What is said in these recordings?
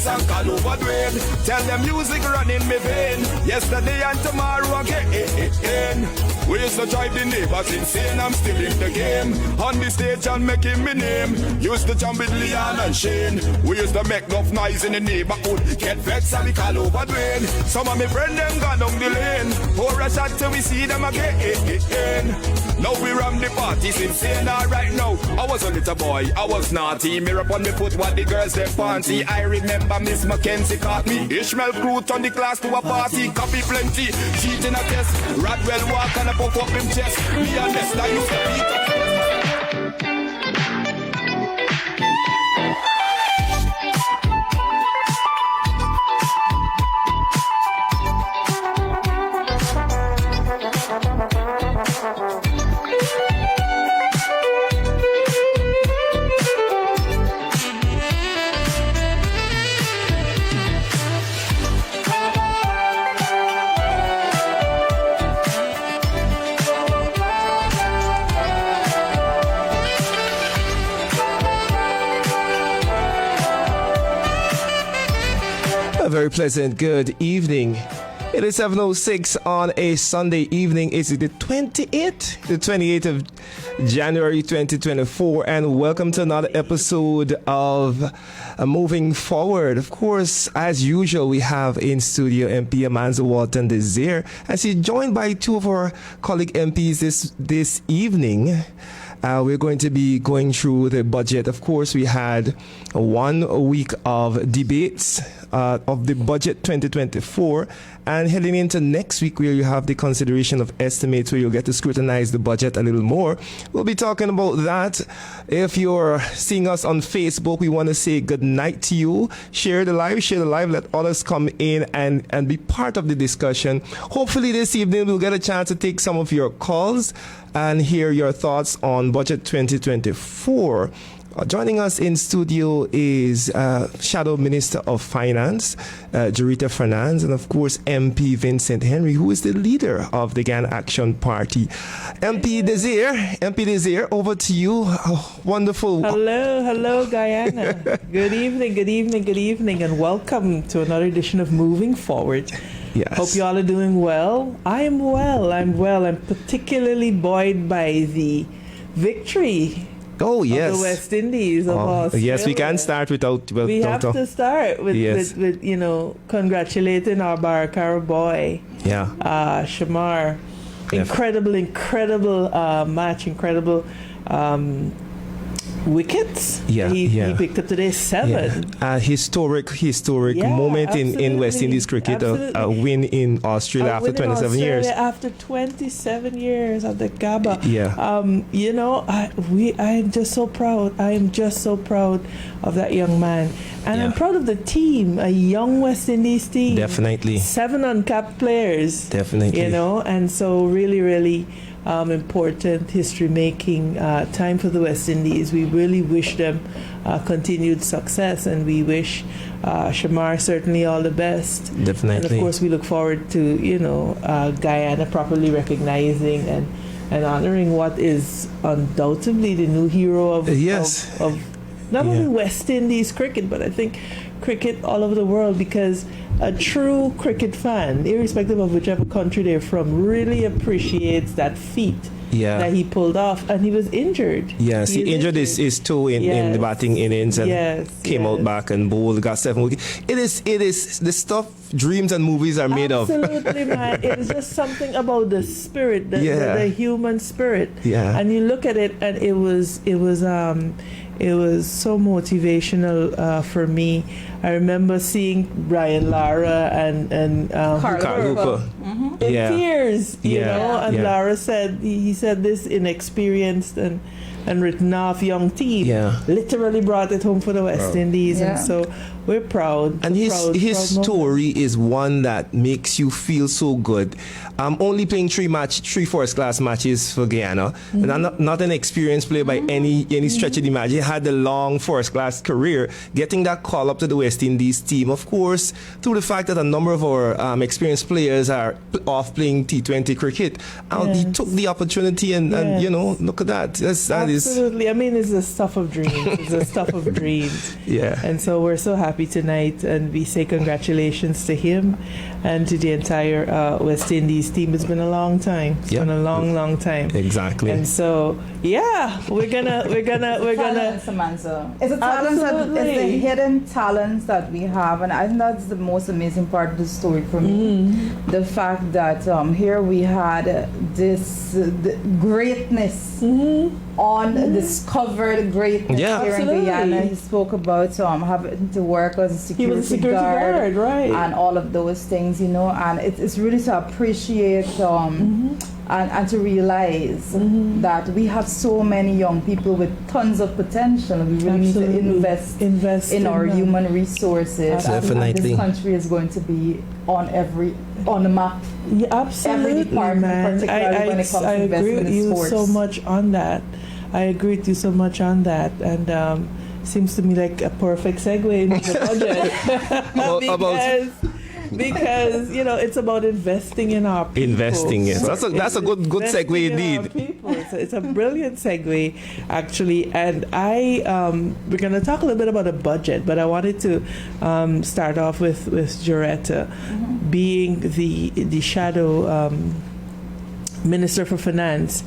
X and call over Dwayne. Tell them music running me vein. Yesterday and tomorrow again. We used to drive the neighbors insane. I'm still in the game. On the stage and making me name. Used to jump with Leon and Shane. We used to make enough noise in the neighborhood. Get vexed and we call over Dwayne. Some of my friends them gone down the lane. Pour a shot till we see them again. Now we ram the parties insane. Alright now, I was a little boy, I was naughty. Mirror on me foot what the girls them fancy. I remember Miss Mackenzie caught me. Ishmael crew turn the class to a party. Copy plenty, cheat in a test. Radwell walk and a puff up him chest. Me and Nesta used to beat up. Very pleasant good evening. It is 7:06 on a Sunday evening. It's the 28th of January 2024, and welcome to another episode of Moving Forward. Of course, as usual, we have in studio M.P Amanza Walton Desir, and she's joined by two of our colleague MPs this evening. We're going to be going through the budget. Of course, we had 1 week of debates of the budget 2024, and heading into next week where you have the consideration of estimates where you'll get to scrutinize the budget a little more. We'll be talking about that. If you're seeing us on Facebook, we want to say good night to you. Share the live, let others come in and be part of the discussion. Hopefully this evening we'll get a chance to take some of your calls and hear your thoughts on budget 2024. Joining us in studio is Shadow Minister of Finance, Jarita Fernandes, and of course MP Vincent Henry, who is the leader of the Ghana Action Party. MP Desir, over to you. Oh, wonderful. Hello, Guyana. Good evening, and welcome to another edition of Moving Forward. Yes. Hope you all are doing well. I'm well. I'm particularly buoyed by the victory. Oh, yes. Of the West Indies of Australia. Yes, we can start without. We have to start with congratulating our Barakara boy. Yeah. Shamar. Incredible match. Incredible wickets. He picked up today 7. Historic moment in West Indies cricket. A win in Australia after 27 years. After 27 years at the Gabba. Yeah. I'm just so proud. I am just so proud of that young man. And I'm proud of the team, a young West Indies team. Definitely. 7 uncapped players. Definitely. And so really important history-making time for the West Indies. We really wish them continued success, and we wish Shamar certainly all the best. Definitely. And of course, we look forward to Guyana properly recognizing and honoring what is undoubtedly the new hero of not only West Indies cricket, but I think cricket all over the world, because a true cricket fan, irrespective of whichever country they're from, really appreciates that feat that he pulled off. And he was injured. Yes, he injured his toe in the batting innings and came out back and bowled, got 7 wickets. It is the stuff dreams and movies are made of. Absolutely, man. It is just something about the spirit, the human spirit. Yeah. And you look at it, and it was so motivational for me. I remember seeing Brian Lara and Carl Hooper. In tears, you know. And Lara said he said this inexperienced and written off young team literally brought it home for the West Indies, and so we're proud. And his story is one that makes you feel so good. Only playing 3 first-class matches for Guyana, not an experienced player by any stretch of the imagination. He had a long first-class career, getting that call up to the West Indies team. Of course, through the fact that a number of our experienced players are off playing T20 cricket, he took the opportunity and look at that. That is Absolutely. I mean, it's the stuff of dreams. It's the stuff of dreams. Yeah. And so we're so happy tonight, and we say congratulations to him and to the entire West Indies team. It's been a long time. It's been a long time. Exactly. And so, yeah, we're gonna. Talents, Amanza. It's a talent. It's the hidden talents that we have, and I think that's the most amazing part of the story for me. The fact that here we had this greatness undiscovered greatness here in Guyana. He spoke about having to work as a security guard, right? And all of those things, and it's really to appreciate and to realize that we have so many young people with tons of potential. We really need to invest in our human resources. Definitely. This country is going to be on the map. Yeah, absolutely, every department, man. particularly when it comes to investment in sports. I agree with you so much on that. And seems to me like a perfect segue into the budget. because it's about investing in our people. Investing, yes. That's a good segue indeed. It's a brilliant segue, actually. And we're going to talk a little bit about a budget, but I wanted to start off with Joretta being the shadow Minister for Finance.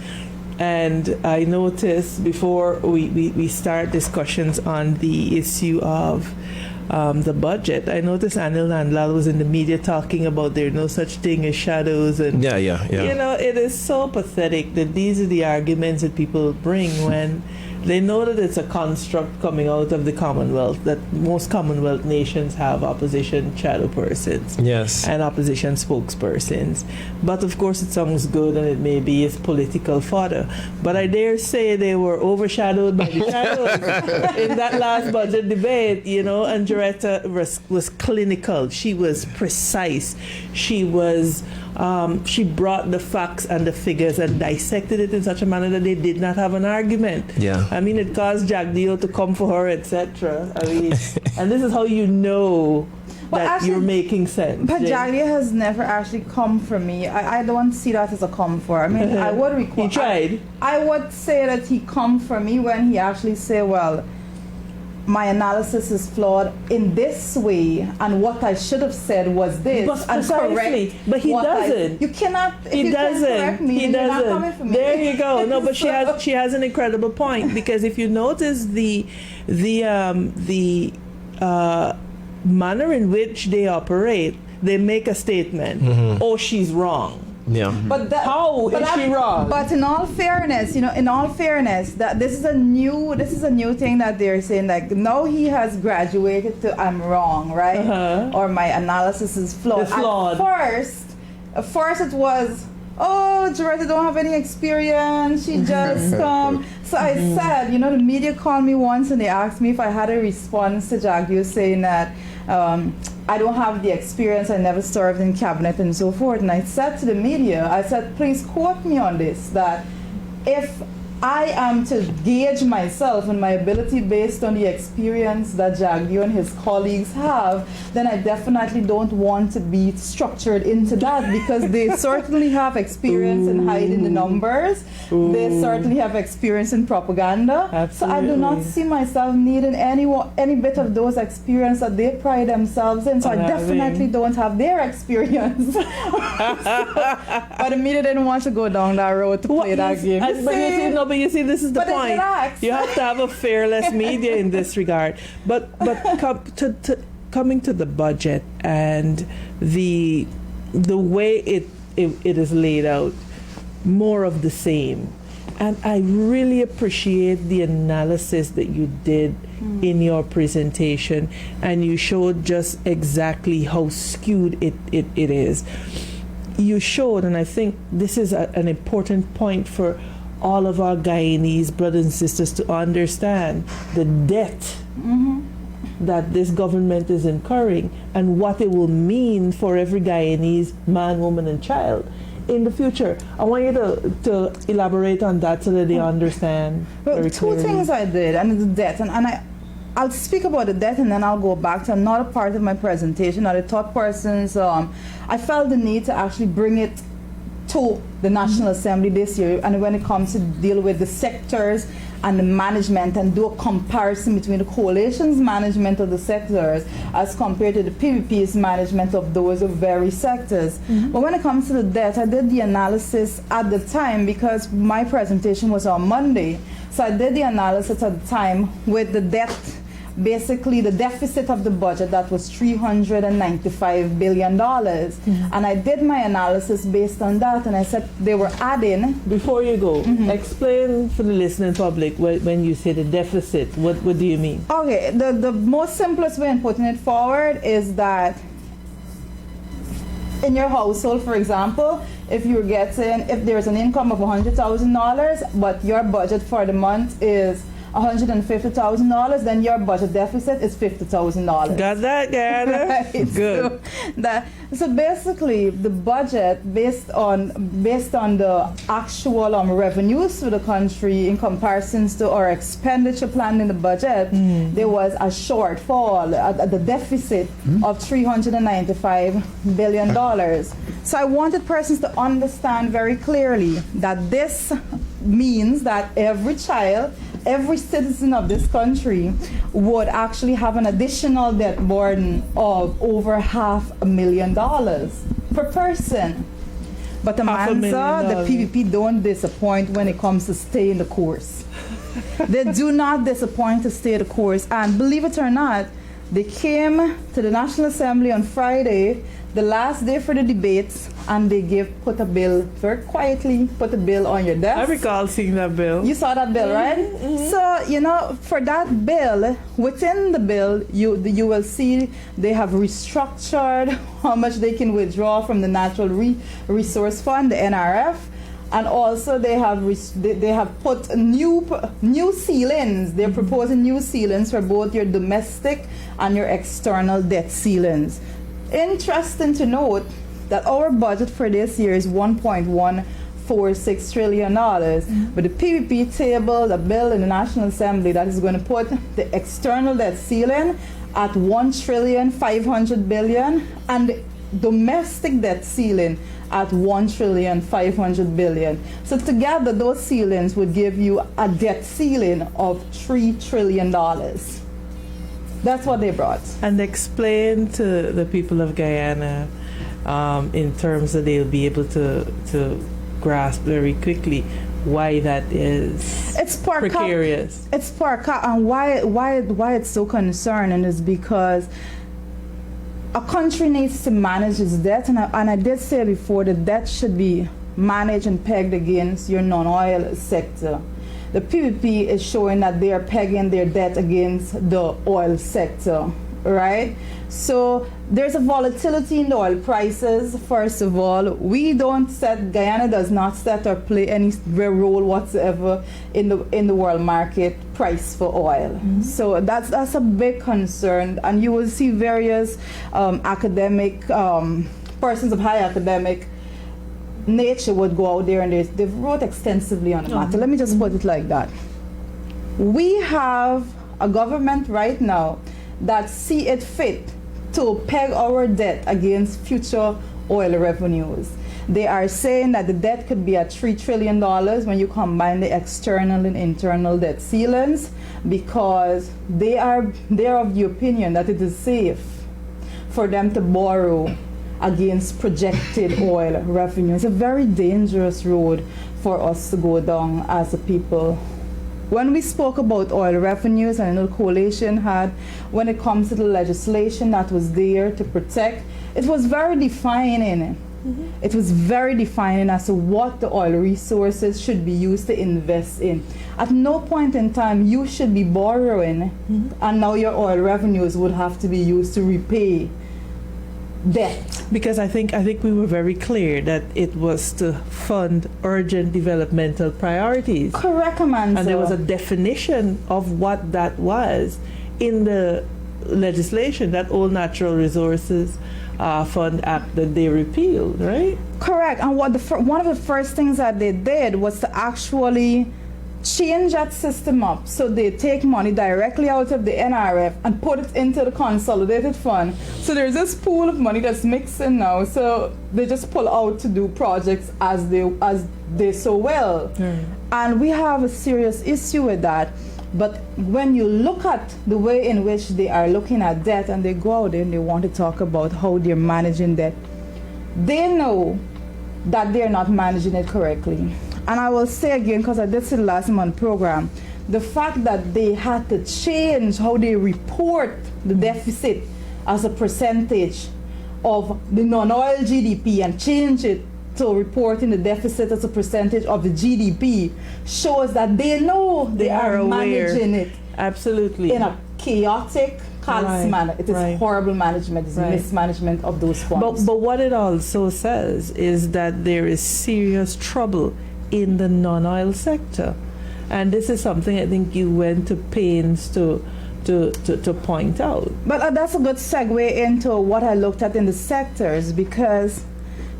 And I noticed before we start discussions on the issue of the budget, I noticed Anil Nandlal was in the media talking about there's no such thing as shadows, and it is so pathetic that these are the arguments that people bring when they know that it's a construct coming out of the Commonwealth, that most Commonwealth nations have opposition shadow persons and opposition spokespersons. But of course it sounds good, and it may be it's political fodder. But I dare say they were overshadowed by the shadows in that last budget debate, and Joretta was clinical. She was precise. She was she brought the facts and the figures and dissected it in such a manner that they did not have an argument. I mean, it caused Jagdeo to come for her, etc. I mean, and this is how that you're making sense. But Jagdeo has never actually come for me. I don't see that as a come for. I mean, I would require. He tried. I would say that he come for me when he actually say, well, my analysis is flawed in this way, and what I should have said was this. But correct. But he doesn't. You cannot. He doesn't. Correct me, he doesn't. You're not coming for me. There you go. No, but she has an incredible point, because if you notice the manner in which they operate, they make a statement. Oh, she's wrong. But how is she wrong? But in all fairness, that this is a new thing that they're saying. Like, now he has graduated to I'm wrong, right? Or my analysis is flawed. It's flawed. At first it was, oh, Joretta don't have any experience. She just So I said, the media called me once and they asked me if I had a response to Jagdeo saying that I don't have the experience, I never served in cabinet and so forth. And I said to the media, I said, please quote me on this, that if I am to gauge myself and my ability based on the experience that Jagdeo and his colleagues have, then I definitely don't want to be structured into that, because they certainly have experience in hiding the numbers. They certainly have experience in propaganda. Absolutely. So I do not see myself needing any bit of those experience that they pride themselves in. So I definitely don't have their experience. But the media didn't want to go down that road to play that game. But you see, this is the point. You have to have a fearless media in this regard. But coming to the budget and the way it is laid out, more of the same. And I really appreciate the analysis that you did in your presentation, and you showed just exactly how skewed it is. You showed, and I think this is an important point for all of our Guyanese brothers and sisters to understand the debt that this government is incurring and what it will mean for every Guyanese man, woman, and child in the future. I want you to elaborate on that so that they understand. Well, two things I did, and the debt, and I'll speak about the debt, and then I'll go back to another part of my presentation. Now, the third person's, I felt the need to actually bring it to the National Assembly this year, and when it comes to deal with the sectors and the management and do a comparison between the coalition's management of the sectors as compared to the PVP's management of those of various sectors. But when it comes to the debt, I did the analysis at the time because my presentation was on Monday. So I did the analysis at the time with the debt, basically the deficit of the budget that was $395 billion. And I did my analysis based on that, and I said they were adding. Before you go, explain for the listening public when you say the deficit, what do you mean? Okay, the most simplest way in putting it forward is that in your household, for example, if there's an income of $100,000, but your budget for the month is $150,000, then your budget deficit is $50,000. Got that, Gana? Right. Good. So basically, the budget based on the actual revenues for the country in comparisons to our expenditure plan in the budget, there was a shortfall, the deficit of $395 billion. So I wanted persons to understand very clearly that this means that every child, every citizen of this country would actually have an additional debt burden of over $500,000 per person. But Amanza, the PVP don't disappoint when it comes to staying the course. They do not disappoint to stay the course. And believe it or not, they came to the National Assembly on Friday, the last day for the debates, and they put a bill, very quietly, put a bill on your desk. I recall seeing that bill. You saw that bill, right? So, for that bill, within the bill, you will see they have restructured how much they can withdraw from the Natural Resource Fund, the NRF. And also they have put new ceilings. They're proposing new ceilings for both your domestic and your external debt ceilings. Interesting to note that our budget for this year is $1.146 trillion. But the PVP tabled a bill in the National Assembly that is going to put the external debt ceiling at $1.5 trillion and the domestic debt ceiling at $1.5 trillion. So together, those ceilings would give you a debt ceiling of $3 trillion. That's what they brought. And explain to the people of Guyana, in terms that they'll be able to grasp very quickly why that is precarious. It's and why it's so concerning is because a country needs to manage its debt, and I did say before, the debt should be managed and pegged against your non-oil sector. The PVP is showing that they are pegging their debt against the oil sector, right? So there's a volatility in the oil prices. First of all, Guyana does not set or play any role whatsoever in the world market price for oil. So that's a big concern, and you will see various academic persons of high academic nature would go out there and they've wrote extensively on the matter. Let me just put it like that. We have a government right now that see it fit to peg our debt against future oil revenues. They are saying that the debt could be at $3 trillion when you combine the external and internal debt ceilings, because they are of the opinion that it is safe for them to borrow against projected oil revenue. It's a very dangerous road for us to go down as a people. When we spoke about oil revenues, and I know the coalition had, when it comes to the legislation that was there to protect, it was very defining. It was very defining as to what the oil resources should be used to invest in. At no point in time you should be borrowing, and now your oil revenues would have to be used to repay debt. Because I think we were very clear that it was to fund urgent developmental priorities. Correct, Amanza. And there was a definition of what that was in the legislation, that old Natural Resources Fund Act that they repealed, right? Correct. And one of the first things that they did was to actually change that system up so they take money directly out of the NRF and put it into the consolidated fund. So there's this pool of money that's mixing now. So they just pull out to do projects as they so well. And we have a serious issue with that. But when you look at the way in which they are looking at debt and they go out there and they want to talk about how they're managing debt, they know that they're not managing it correctly. And I will say again, because I did see the last month program, the fact that they had to change how they report the deficit as a percentage of the non-oil GDP and change it to reporting the deficit as a percentage of the GDP shows that they know they are managing it. Absolutely. In a chaotic, callous manner. It is horrible management, it's mismanagement of those funds. But what it also says is that there is serious trouble in the non-oil sector. And this is something I think you went to pains to point out. But that's a good segue into what I looked at in the sectors, because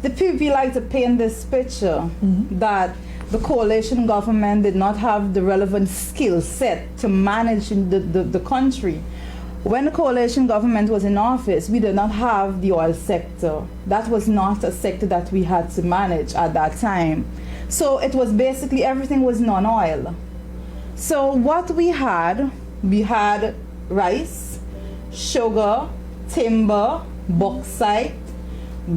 the PPP like to paint this picture that the coalition government did not have the relevant skill set to manage the country. When the coalition government was in office, we did not have the oil sector. That was not a sector that we had to manage at that time. So it was basically everything was non-oil. So what we had rice, sugar, timber, bauxite,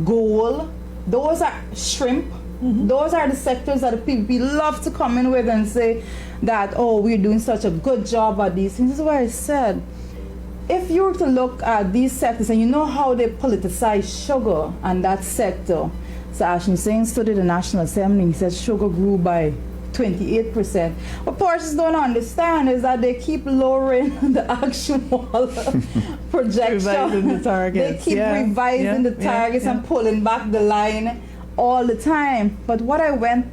gold. Those are shrimp. Those are the sectors that the people love to come in with and say that, oh, we're doing such a good job at these things. This is why I said, if you were to look at these sectors and you know how they politicize sugar and that sector. So Ashton Singh stood at the National Assembly, he said sugar grew by 28%. What persons don't understand is that they keep lowering the actual projection. Revising the targets. They keep revising the targets and pulling back the line all the time. But what I went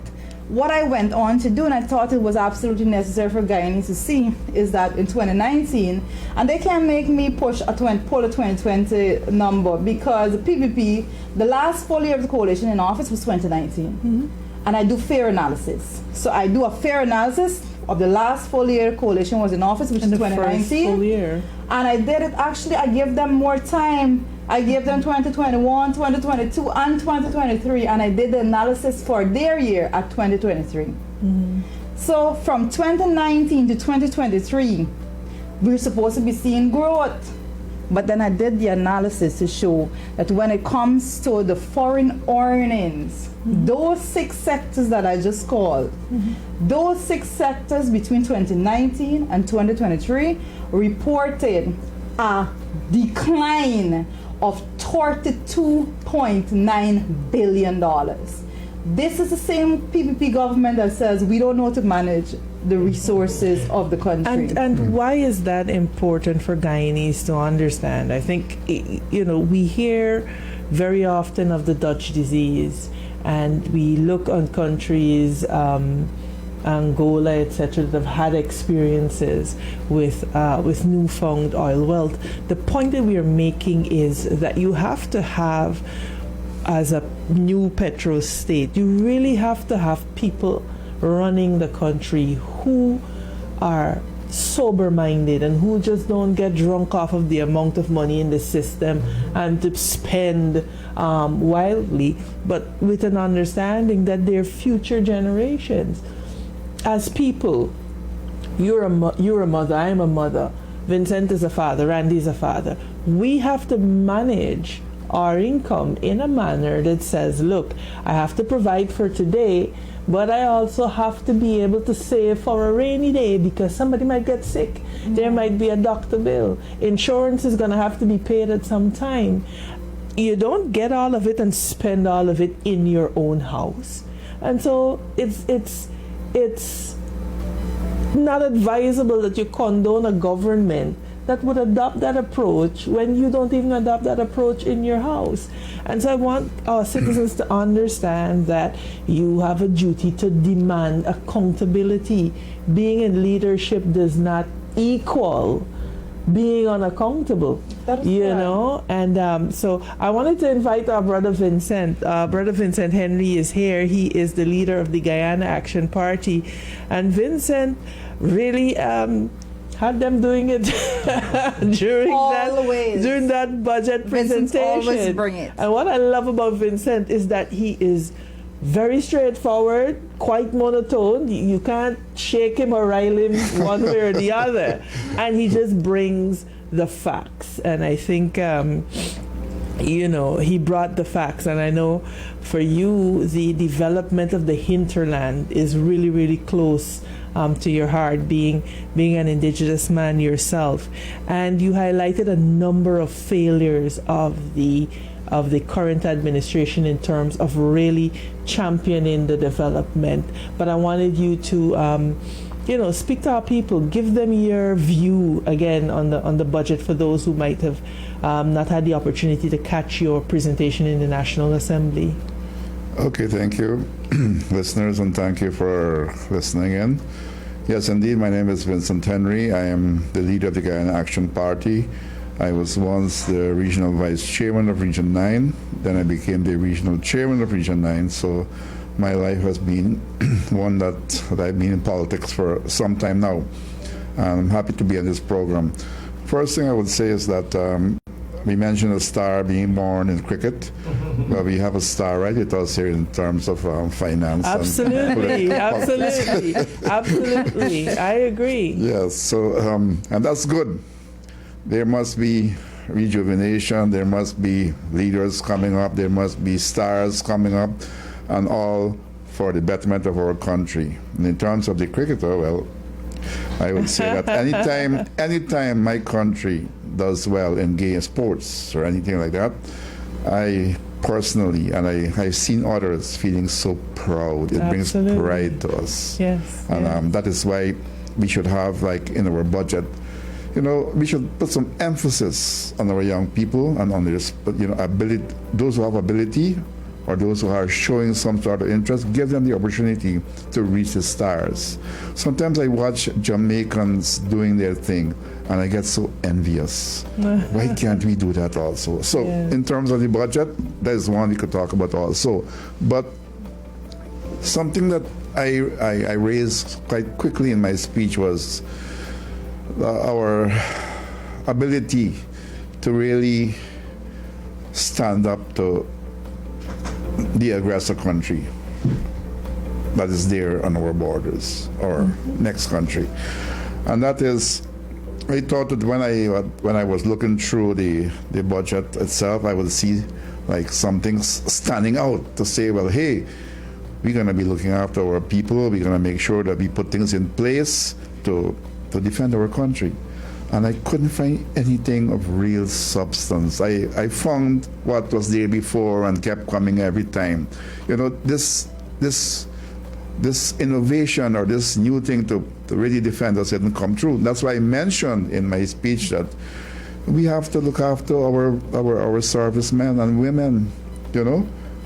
on to do, and I thought it was absolutely necessary for Guyanese to see, is that in 2019, and they can't make me pull a 2020 number, because the PPP, the last full year of the coalition in office was 2019. And I do fair analysis. So I do a fair analysis of the last full year coalition was in office, which is 2019. First full year. And I did it, actually, I gave them more time. I gave them 2021, 2022, and 2023, and I did the analysis for their year at 2023. So from 2019 to 2023, we're supposed to be seeing growth. But then I did the analysis to show that when it comes to the foreign earnings, those 6 sectors that I just called, those 6 sectors between 2019 and 2023 reported a decline of $32.9 billion. This is the same PPP government that says we don't know how to manage the resources of the country. And why is that important for Guyanese to understand? I think, we hear very often of the Dutch disease, and we look on countries, Angola, etc., that have had experiences with newfound oil wealth. The point that we are making is that you have to have, as a new petro state, you really have to have people running the country who are sober-minded and who just don't get drunk off of the amount of money in the system and to spend wildly, but with an understanding that they're future generations. As people, you're a mother, I'm a mother, Vincent is a father, Randy is a father. We have to manage our income in a manner that says, look, I have to provide for today, but I also have to be able to save for a rainy day because somebody might get sick. There might be a doctor bill. Insurance is going to have to be paid at some time. You don't get all of it and spend all of it in your own house. And so it's not advisable that you condone a government that would adopt that approach when you don't even adopt that approach in your house. And so I want our citizens to understand that you have a duty to demand accountability. Being in leadership does not equal being unaccountable, and so I wanted to invite our brother Vincent. Brother Vincent Henry is here. He is the leader of the Guyana Action Party, and Vincent really had them doing it during that budget presentation. Always bring it. And what I love about Vincent is that he is very straightforward, quite monotone. You can't shake him or rile him one way or the other. And he just brings the facts. And I think, he brought the facts. And I know for you, the development of the hinterland is really, really close to your heart, being an indigenous man yourself. And you highlighted a number of failures of the current administration in terms of really championing the development. But I wanted you to, speak to our people, give them your view again on the budget for those who might have not had the opportunity to catch your presentation in the National Assembly. Okay, thank you, listeners, and thank you for listening in. Yes, indeed, my name is Vincent Henry. I am the leader of the Guyana Action Party. I was once the regional vice chairman of Region 9, then I became the regional chairman of Region 9, so my life has been one that I've been in politics for some time now. And I'm happy to be on this program. First thing I would say is that we mentioned a star being born in cricket. Well, we have a star right with us here in terms of finance. Absolutely, absolutely. I agree. Yes, so, and that's good. There must be rejuvenation, there must be leaders coming up, there must be stars coming up, and all for the betterment of our country. And in terms of the cricketer, well, I would say that anytime my country does well in game sports or anything like that, I personally, and I've seen others feeling so proud. It brings pride to us. Yes. And that is why we should have, like in our budget, we should put some emphasis on our young people and on their, ability, those who have ability or those who are showing some sort of interest, give them the opportunity to reach the stars. Sometimes I watch Jamaicans doing their thing and I get so envious. Why can't we do that also? So in terms of the budget, that is one we could talk about also. But something that I raised quite quickly in my speech was our ability to really stand up to the aggressor country that is there on our borders, or next country. And that is, I thought that when I was looking through the budget itself, I would see like something standing out to say, well, hey, we're going to be looking after our people, we're going to make sure that we put things in place to defend our country. And I couldn't find anything of real substance. I found what was there before and kept coming every time. This innovation or this new thing to really defend us didn't come true. That's why I mentioned in my speech that we have to look after our servicemen and women.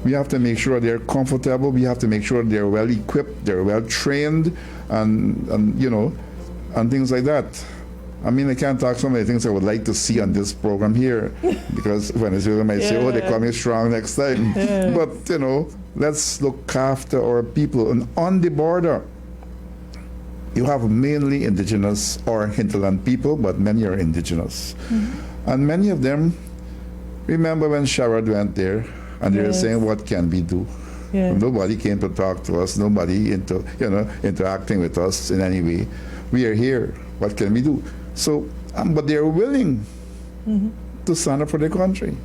We have to make sure they're comfortable. We have to make sure they're well equipped, they're well trained, and things like that. I mean, I can't talk so many things I would like to see on this program here, because Venezuela might say, oh, they're coming strong next time. But, let's look after our people. And on the border, you have mainly indigenous or hinterland people, but many are indigenous. And many of them, remember when Sherrod went there, and they were saying, what can we do? Nobody came to talk to us, nobody interacting with us in any way. We are here. What can we do? So, but they are willing to stand up for their country.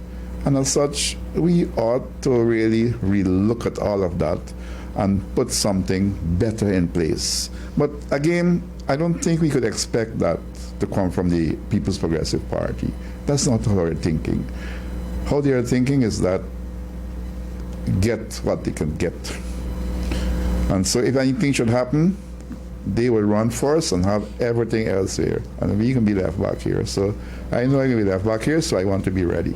And as such, we ought to really look at all of that and put something better in place. But again, I don't think we could expect that to come from the People's Progressive Party. That's not how they're thinking. How they are thinking is that get what they can get. And so if anything should happen, they will run first and have everything else here. And we can be left back here. So I know I'm going to be left back here, so I want to be ready.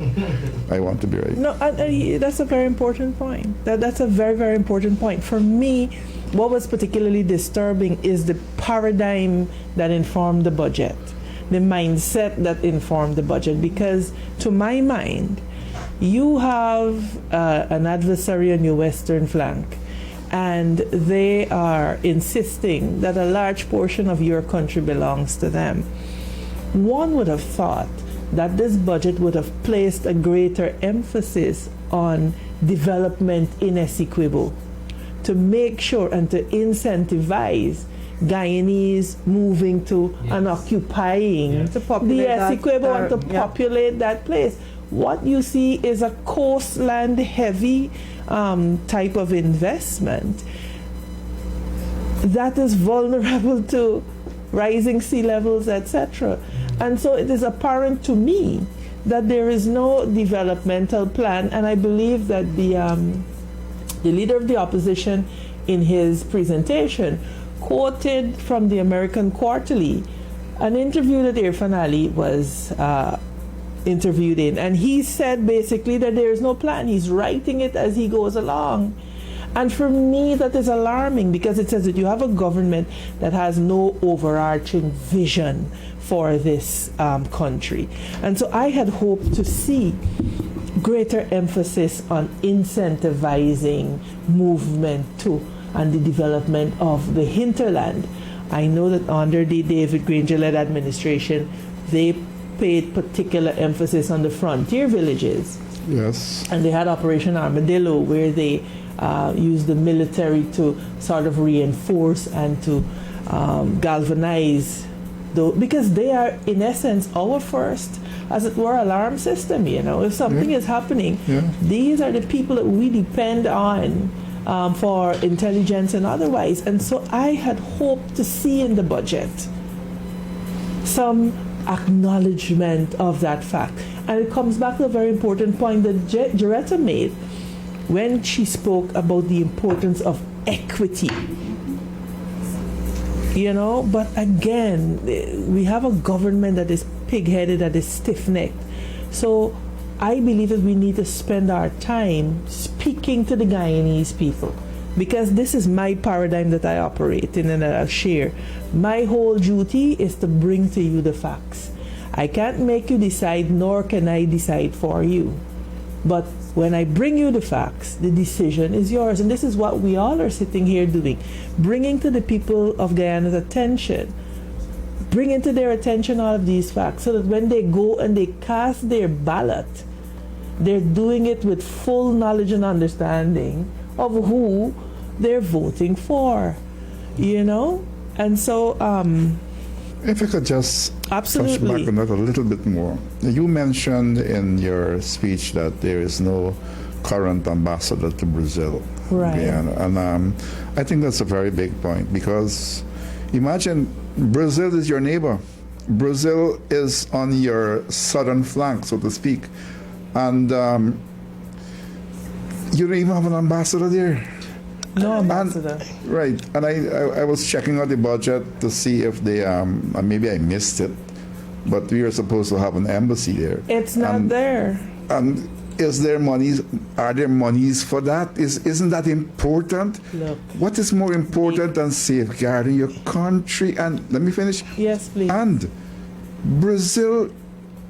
I want to be ready. No, that's a very important point. That's a very, very important point. For me, what was particularly disturbing is the paradigm that informed the budget. the mindset that informed the budget, because to my mind, you have an adversary on your western flank, and they are insisting that a large portion of your country belongs to them. One would have thought that this budget would have placed a greater emphasis on development in Essequibo to make sure and to incentivize Guyanese moving to and occupying To the populate Essequibo and to yeah. populate that place. What you see is a coastland heavy type of investment that is vulnerable to rising sea levels, etc. And so it is apparent to me that there is no developmental plan, and I believe that the leader of the opposition in his presentation quoted from the American Quarterly an interview that Irfan Ali was interviewed in, and he said basically that there is no plan. He's writing it as he goes along. And for me, that is alarming, because it says that you have a government that has no overarching vision for this country. And so I had hoped to see greater emphasis on incentivizing movement to and the development of the hinterland. I know that under the David Granger-led administration, they paid particular emphasis on the frontier villages. Yes. And they had Operation Armadillo, where they used the military to sort of reinforce and to galvanize, because they are, in essence, our first, as it were, alarm system. You know, if something is happening, these are the people that we depend on for intelligence and otherwise. And so I had hoped to see in the budget some acknowledgement of that fact. And it comes back to a very important point that Jaretta made when she spoke about the importance of equity. You know, but again, we have a government that is pig-headed, that is stiff-necked. So I believe that we need to spend our time speaking to the Guyanese people, because this is my paradigm that I operate in and that I'll share. My whole duty is to bring to you the facts. I can't make you decide, nor can I decide for you. But when I bring you the facts, the decision is yours. And this is what we all are sitting here doing, bringing to the people of Guyana's attention, bringing to their attention all of these facts, so that when they go and they cast their ballot, they're doing it with full knowledge and understanding of who they're voting for, you know? And so if I could just absolutely touch back on that a little bit more. You mentioned in your speech that there is no current ambassador to Brazil. Right. Guyana. And I think that's a very big point, because imagine Brazil is your neighbor. Brazil is on your southern flank, so to speak. And you don't even have an ambassador there. no ambassador. Right, and I was checking out the budget to see if they maybe I missed it, but we are supposed to have an embassy there. It's not there. And is there monies? Are there monies for that? Isn't that important? Look. What is more important than safeguarding your country? And let me finish. Yes, please. And Brazil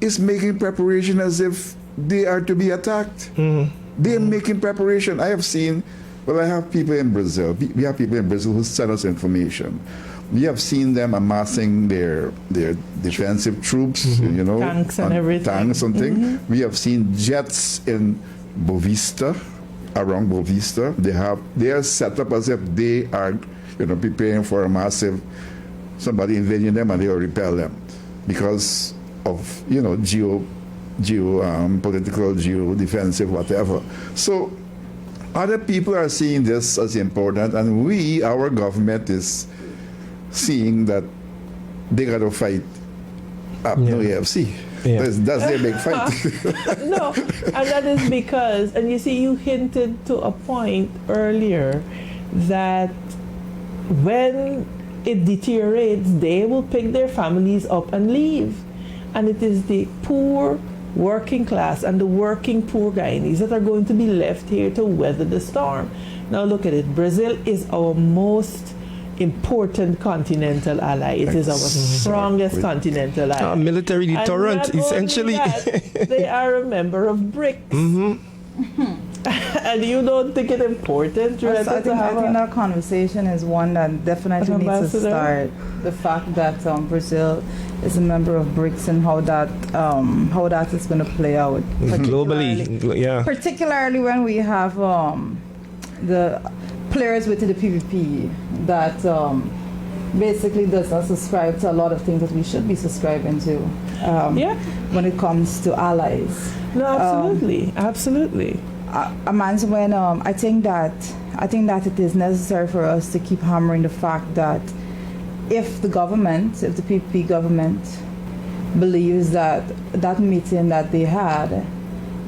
is making preparation as if they are to be attacked. They are making preparation. I have seen. Well, I have people in Brazil. We have people in Brazil who send us information. We have seen them amassing their defensive troops, you know, tanks and everything. Tanks and things. We have seen jets in Bovista, around Bovista. They are set up as if they are, you know, preparing for a massive somebody invading them, and they will repel them because of, you know, political, geo-defensive, whatever. So other people are seeing this as important, and our government is seeing that they got to fight up no AFC. Yeah. That's their big fight. No, and that is because, and you see, you hinted to a point earlier that when it deteriorates, they will pick their families up and leave. And it is the poor working class and the working poor Guyanese that are going to be left here to weather the storm. Now look at it. Brazil is our most important continental ally. It is our strongest continental ally. Military deterrent, And not only essentially. that, they are a member of BRICS. And you don't think it important, Yes, Joretta, I think that conversation is one that definitely needs to Ambassador? start. The fact that Brazil is a member of BRICS and how that is going to play out Globally, yeah. particularly when we have the players within the PPP that basically does not subscribe to a lot of things that we should be subscribing to when it comes to allies. No, absolutely. Amanza, when I think that it is necessary for us to keep hammering the fact that if the PPP government believes that that meeting that they had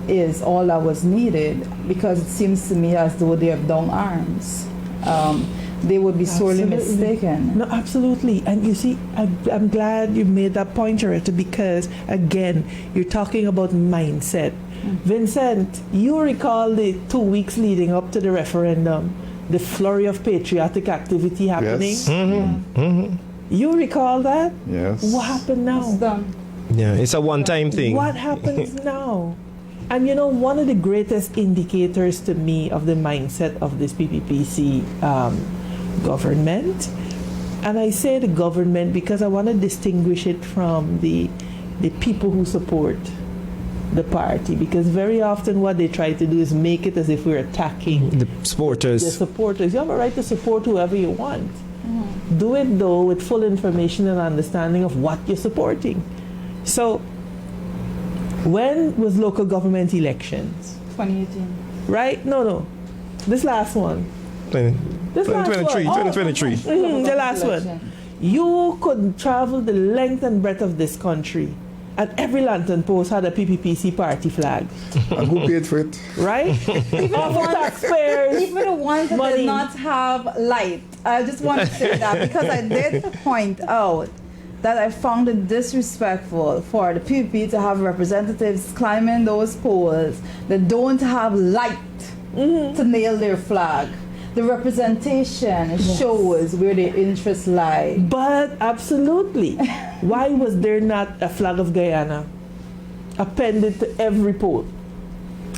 is all that was needed, because it seems to me as though they have down arms, they would be sorely mistaken. No, absolutely. And you see, I'm glad you made that point, Joretta, because again, you're talking about mindset. Vincent, you recall the 2 weeks leading up to the referendum, the flurry of patriotic activity happening? Yes. You recall that? Yes. What happened now? It's done. Yeah, it's a one-time thing. What happens now? And you know, one of the greatest indicators to me of the mindset of this PPPC government, and I say the government because I want to distinguish it from the people who support the party, because very often what they try to do is make it as if we're attacking The supporters. the supporters. You have a right to support whoever you want. Do it though with full information and understanding of what you're supporting. So, when was local government elections? 2018. Right? No. This last one. This last 2023. one. 2023. The last one. You could travel the length and breadth of this country, and every lantern post had a PPPC party flag. And who paid for it? Right? Of the taxpayers. Even the ones that Money. did not have light. I just want to say that because I did point out that I found it disrespectful for the PPP to have representatives climbing those poles that don't have light to nail their flag. The representation shows where their interests lie. But absolutely. Why was there not a flag of Guyana appended to every pole?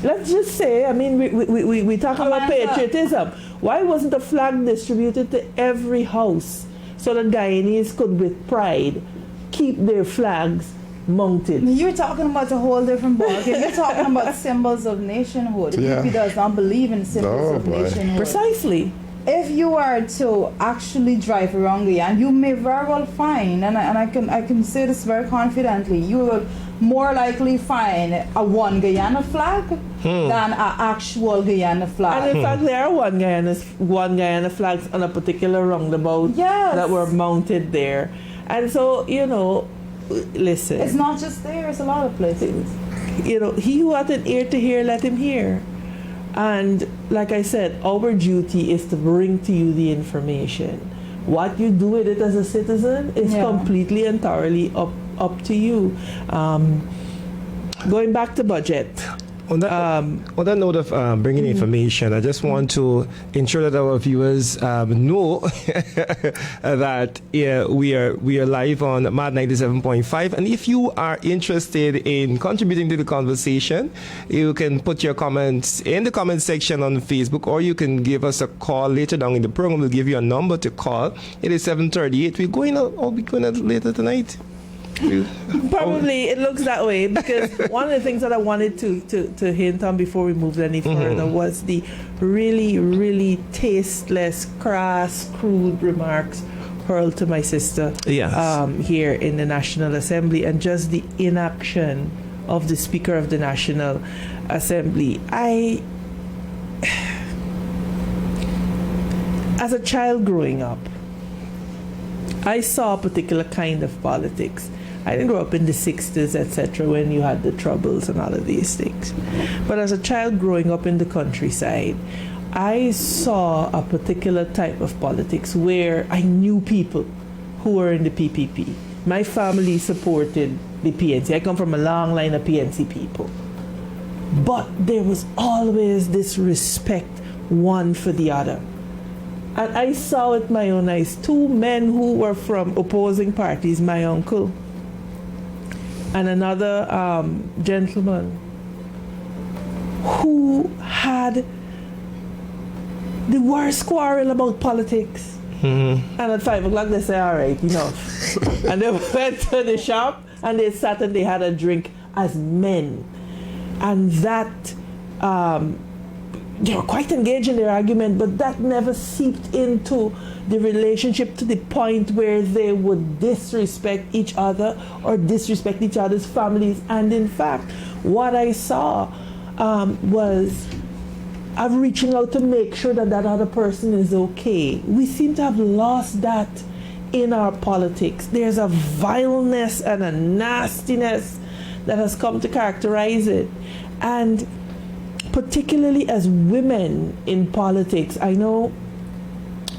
Let's just say, I mean, we talk about patriotism. Why wasn't a flag distributed to every house so that Guyanese could, with pride, keep their flags mounted? You're talking about a whole different ballgame. You're talking about symbols of nationhood. The Yeah. PPP does not believe in symbols of boy. nationhood. Precisely. If you are to actually drive around Guyana, you may very well find, and I can say this very confidently, you will more likely find a one Guyana flag than an actual Guyana flag. And in fact, there are one Guyana flags on a particular roundabout that were mounted there. And so, you know, listen. It's not just there, it's a lot of places. You know, he who hath an ear to hear, let him hear. And like I said, our duty is to bring to you the information. What you do with it as a citizen is completely and thoroughly up to you. Going back to budget. On that note of bringing information, I just want to ensure that our viewers know that we are live on Mad 97.5, and if you are interested in contributing to the conversation, you can put your comments in the comment section on Facebook, or you can give us a call later down in the program. We'll give you a number to call. It is 7:38. We're going out later tonight. Probably it looks that way, because one of the things that I wanted to hint on before we moved any further was the really, really tasteless, crass, crude remarks hurled to my sister here in the National Assembly, and just the inaction of the Speaker of the National Assembly. As a child growing up, I saw a particular kind of politics. I didn't grow up in the 60s, etc., when you had the troubles and all of these things. But as a child growing up in the countryside, I saw a particular type of politics where I knew people who were in the PPP. My family supported the PNC. I come from a long line of PNC people. But there was always this respect one for the other. And I saw with my own eyes 2 men who were from opposing parties, my uncle and another gentleman who had the worst quarrel about politics. And at 5 o'clock they say, all right, enough. And they went to the shop and they sat and they had a drink as men. And that, they were quite engaged in their argument, but that never seeped into the relationship to the point where they would disrespect each other or disrespect each other's families. And in fact, what I saw was of reaching out to make sure that that other person is okay. We seem to have lost that in our politics. There's a vileness and a nastiness that has come to characterize it. And particularly as women in politics, I know,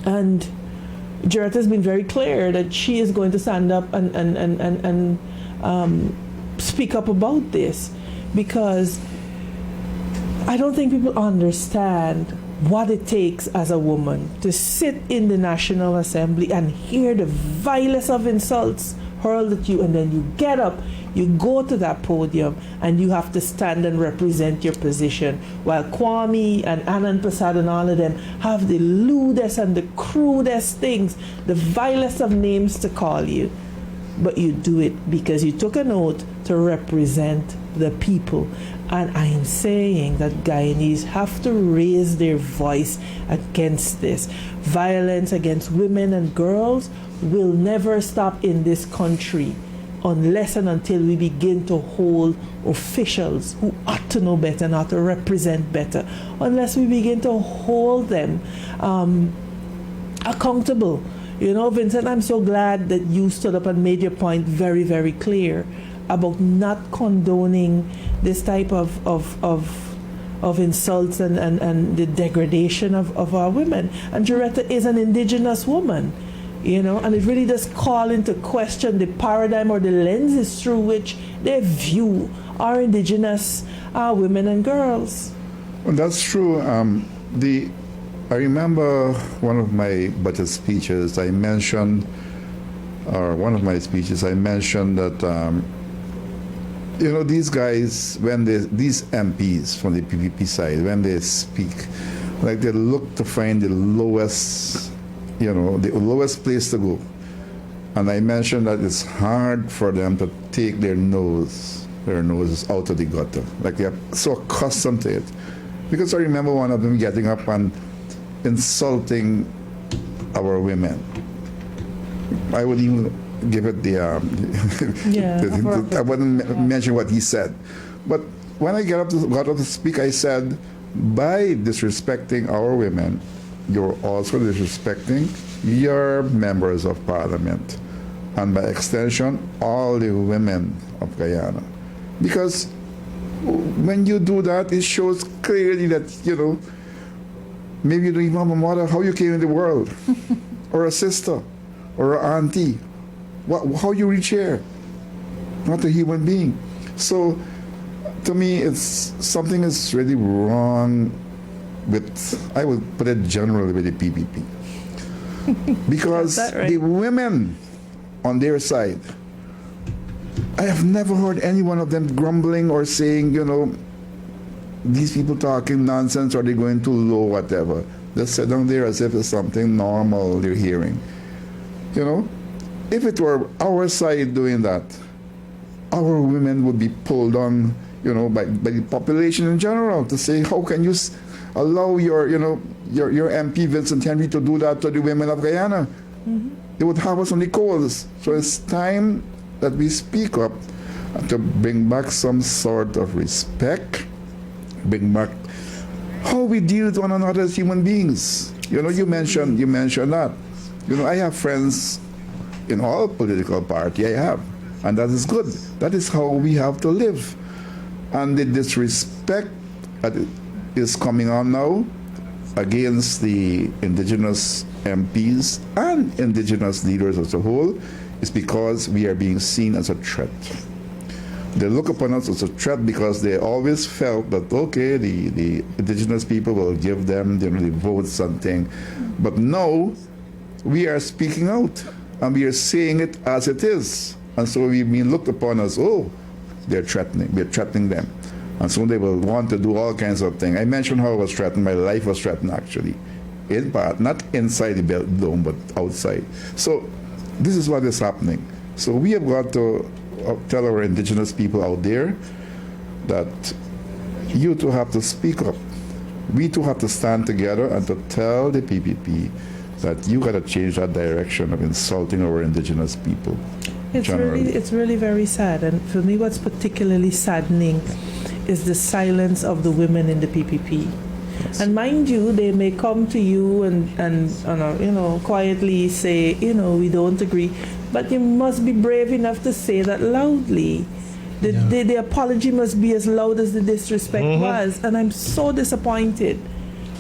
and Jarrett has been very clear that she is going to stand up and speak up about this, because I don't think people understand what it takes as a woman to sit in the National Assembly and hear the vilest of insults hurled at you, and then you get up, you go to that podium, and you have to stand and represent your position, while Kwame and Anand Prasad and all of them have the lewdest and the crudest things, the vilest of names to call you. But you do it because you took an oath to represent the people. And I'm saying that Guyanese have to raise their voice against this. Violence against women and girls will never stop in this country unless and until we begin to hold officials who ought to know better and ought to represent better, unless we begin to hold them accountable. You know, Vincent, I'm so glad that you stood up and made your point very, very clear about not condoning this type of insults and the degradation of our women. And Jaretta is an indigenous woman, you know, and it really does call into question the paradigm or the lenses through which they view our indigenous women and girls. Well, that's true. I remember one of my budget speeches, one of my speeches, I mentioned that, you know, these guys, these MPs from the PPP side, when they speak, like they look to find the lowest, you know, the lowest place to go. And I mentioned that it's hard for them to take their noses out of the gutter. Like they're so accustomed to it. Because I remember one of them getting up and insulting our women. I would even give it the, I wouldn't mention what he said. But when I got up to speak, I said, by disrespecting our women, you're also disrespecting your members of parliament, and by extension, all the women of Guyana. Because when you do that, it shows clearly that, you know, maybe you don't even have a mother, how you came in the world, or a sister, or an auntie, how you reach here, not a human being. So, to me, something is really wrong with, I would put it generally with the PPP. Because right? The women on their side, I have never heard any one of them grumbling or saying, you know, these people talking nonsense, or they're going too low, whatever. They sit down there as if it's something normal they're hearing. You know, if it were our side doing that, our women would be pulled on, you know, by the population in general, to say, how can you allow your MP Vincent Henry to do that to the women of Guyana? Mm-hmm. They would have us on the coals. So it's time that we speak up to bring back some sort of respect, bring back how we deal with one another as human beings. You know, you mentioned that. You know, I have friends in all political parties, I have, and that is good. That is how we have to live. And the disrespect that is coming on now against the indigenous MPs and indigenous leaders as a whole is because we are being seen as a threat. they look upon us as a threat because they always felt that, okay, the indigenous people will give them the votes and thing. But now we are speaking out and we are saying it as it is. And so we've been looked upon as, oh, we're threatening them. And so they will want to do all kinds of things. I mentioned how I was threatened, my life was threatened actually. In part, not inside the dome, but outside. So this is what is happening. So we have got to tell our indigenous people out there that you two have to speak up. We too have to stand together and to tell the PPP that you got to change that direction of insulting our indigenous people. It's really very sad. And for me, what's particularly saddening is the silence of the women in the PPP. Yes. And mind you, they may come to you and quietly say, we don't agree. But you must be brave enough to say that loudly. The apology must be as loud as the disrespect was. And I'm so disappointed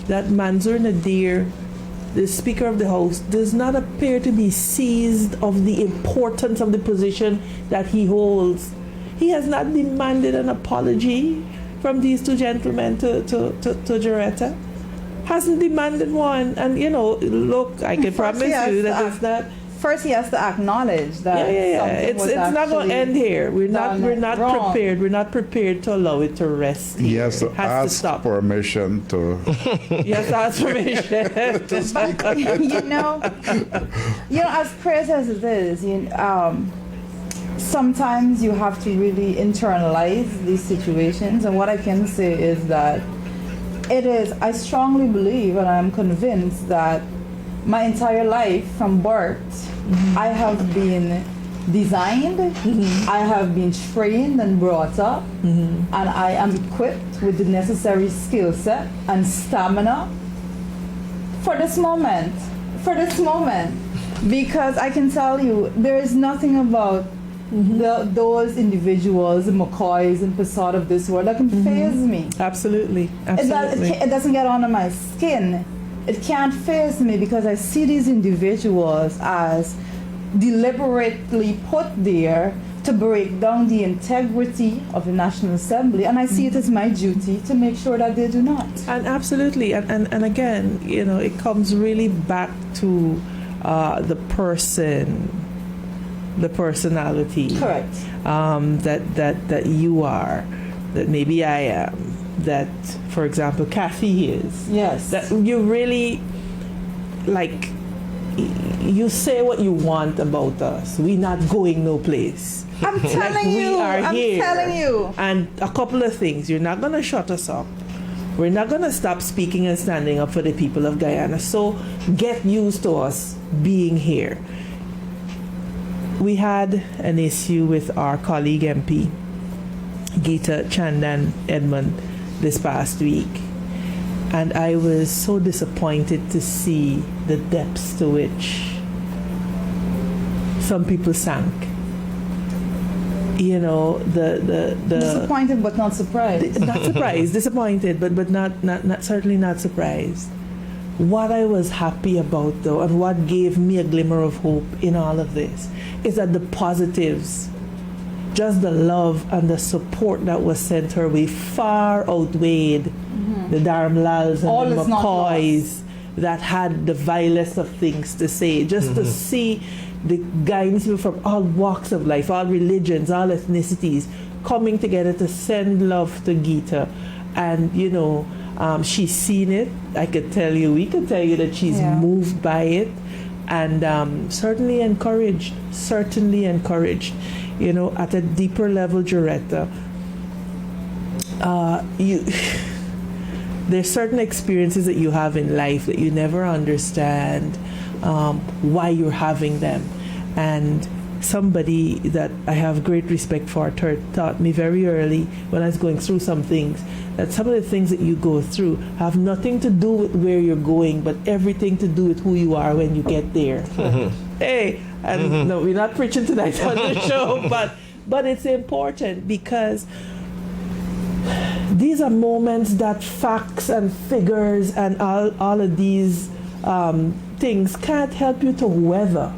that Manzoor Nadir, the Speaker of the House, does not appear to be seized of the importance of the position that he holds. He has not demanded an apology from these two gentlemen to Jaretta. Hasn't demanded one. And, look, I can promise you that it's not... First, he has to acknowledge that. It's not going to end here. We're not prepared. We're not prepared to allow it to rest. He has to ask permission to. He has to ask permission. As crazy as it is, sometimes you have to really internalize these situations. And what I can say is that I strongly believe and I'm convinced that my entire life from birth, I have been designed, I have been trained and brought up, and I am equipped with the necessary skill set and stamina for this moment. Because I can tell you, there is nothing about those individuals, the McCoys and Passat of this world that can faze me. Absolutely. It doesn't get under my skin. It can't faze me because I see these individuals as deliberately put there to break down the integrity of the National Assembly, and I see it as my duty to make sure that they do not. And absolutely, and again, it comes really back to the person, the personality. Correct. That you are, that maybe I am. That, for example, Kathy is. Yes. That you really, you say what you want about us. We're not going no place. I'm telling you. We are here. I'm telling you. And a couple of things. You're not going to shut us up. We're not going to stop speaking and standing up for the people of Guyana. So get used to us being here. We had an issue with our colleague MP, Geeta Chandan Edmund, this past week, and I was so disappointed to see the depths to which some people sank. Disappointed but not surprised. Not surprised, disappointed, but not certainly not surprised. What I was happy about, though, and what gave me a glimmer of hope in all of this, is that the positives, just the love and the support that was sent her way far outweighed the Dharamlals and the McCoys that had the vilest of things to say. Just to see the Guyanese people from all walks of life, all religions, all ethnicities, coming together to send love to Geeta. And, she's seen it. We could tell you that she's moved by it, and certainly encouraged. At a deeper level, Jaretta, there's certain experiences that you have in life that you never understand why you're having them. And somebody that I have great respect for taught me very early when I was going through some things that some of the things that you go through have nothing to do with where you're going, but everything to do with who you are when you get there. Hey, and no, we're not preaching tonight on the show, but it's important because these are moments that facts and figures and all of these things can't help you to weather.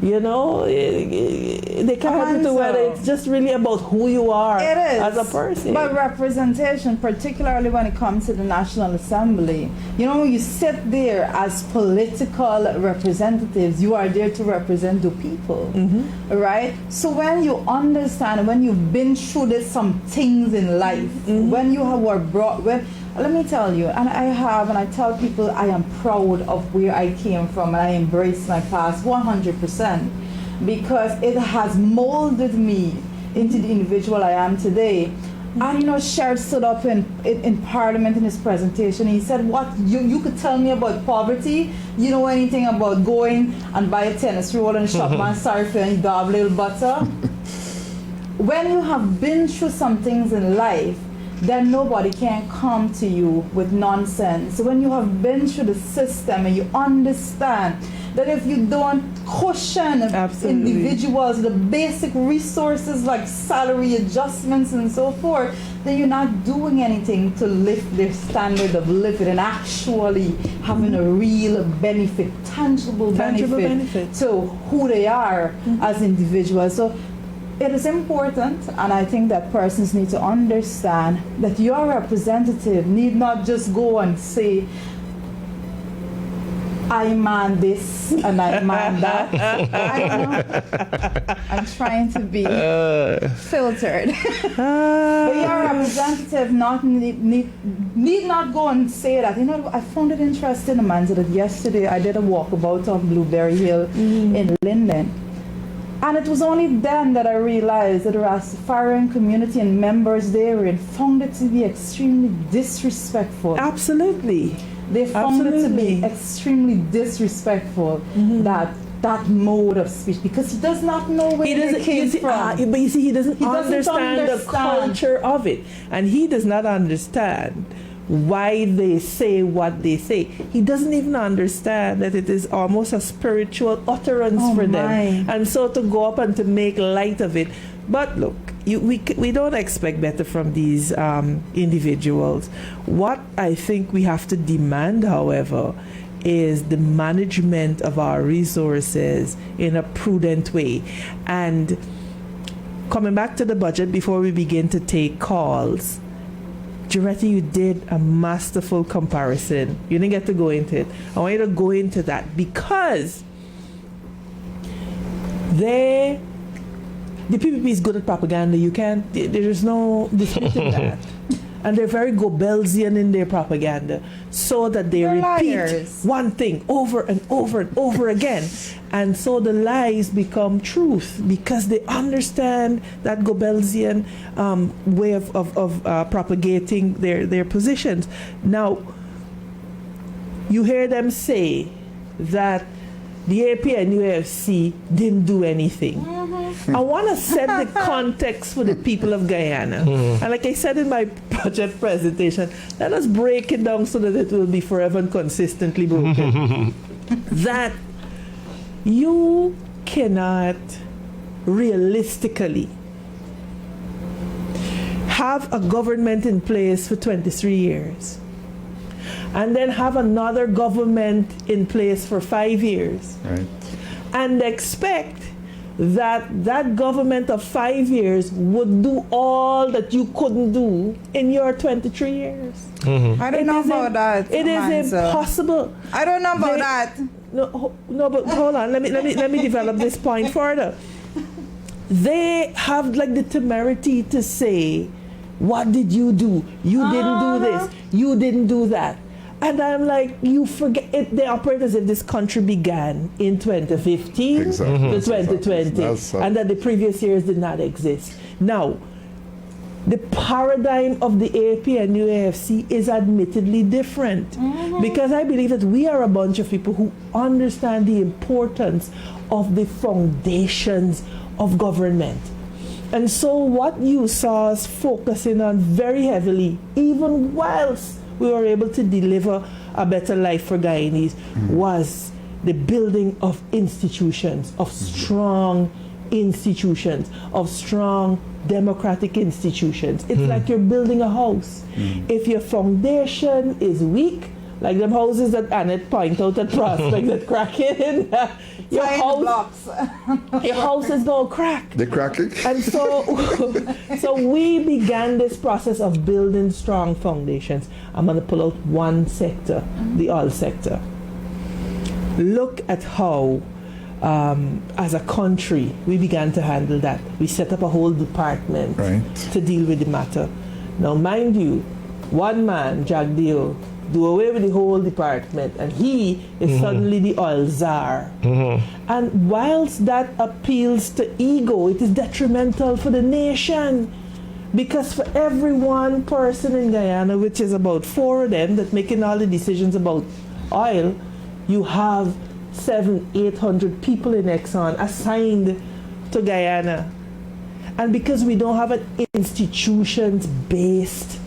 You know, they can't help you to weather. It's just really about who you are as a person. But representation, particularly when it comes to the National Assembly, you know, you sit there as political representatives, you are there to represent the people, right? So when you understand, when you've been through some things in life, when you were brought, let me tell you, and I tell people I am proud of where I came from, and I embrace my past 100%, because it has molded me into the individual I am today. And you know, Sher stood up in Parliament in his presentation. He said, "What you could tell me about poverty? You know anything about going and buy a tennis roll and shop man sorry for and gobble a little butter?" When you have been through some things in life, then nobody can come to you with nonsense. When you have been through the system and you understand that if you don't cushion individuals, the basic resources like salary adjustments and so forth, then you're not doing anything to lift their standard of living and actually having a real benefit, tangible benefit to who they are as individuals. So it is important, and I think that persons need to understand that your representative need not just go and say, I man this and I man that. I don't know. I'm trying to be filtered. But your representative need not go and say that. You know, I found it interesting, Amanza, that yesterday I did a walkabout of Blueberry Hill in Linden. And it was only then that I realized that the Rastafarian community and members therein found it to be extremely disrespectful. Absolutely. They found it to be extremely disrespectful, that mode of speech, because he does not know where it came from. But you see, he doesn't understand the culture of it. And he does not understand why they say what they say. He doesn't even understand that it is almost a spiritual utterance for them. And so to go up and to make light of it. But look, we don't expect better from these individuals. What I think we have to demand, however, is the management of our resources in a prudent way. And coming back to the budget before we begin to take calls, Giretta, you did a masterful comparison. You didn't get to go into it. I want you to go into that because the PPP is good at propaganda. There is no disputing that. And they're very Goebbelsian in their propaganda, so that they repeat one thing over and over and over again. And so the lies become truth because they understand that Goebbelsian way of propagating their positions. Now, you hear them say that the AP and UFC didn't do anything. I want to set the context for the people of Guyana. And like I said in my budget presentation, let us break it down so that it will be forever and consistently broken. That you cannot realistically have a government in place for 23 years and then have another government in place for 5 years, right, and expect that government of 5 years would do all that you couldn't do in your 23 years. I don't know about that. It is impossible. I don't know about that. No, but hold on. Let me develop this point further. They have like the temerity to say, "What did you do? You didn't do this. You didn't do that." And I'm like, you forget it. They operate as if this country began in 2015 to 2020, and that the previous years did not exist. Now, the paradigm of the AP and UAFC is admittedly different, because I believe that we are a bunch of people who understand the importance of the foundations of government. And so what you saw us focusing on very heavily, even whilst we were able to deliver a better life for Guyanese, was the building of institutions, of strong institutions, of strong democratic institutions. It's like you're building a house. If your foundation is weak, Like them houses that Annette point out at Prospect that cracking. Your house is no crack. They cracking. And so we began this process of building strong foundations. I'm going to pull out one sector, the oil sector. Look at how, as a country, we began to handle that. We set up a whole department to deal with the matter. Now, mind you, one man, Jack Dio, do away with the whole department, and he is suddenly the oil czar. And whilst that appeals to ego, it is detrimental for the nation, because for every one person in Guyana, which is about 4 of them that making all the decisions about oil, you have 700-800 people in Exxon assigned to Guyana. And because we don't have an institutions-based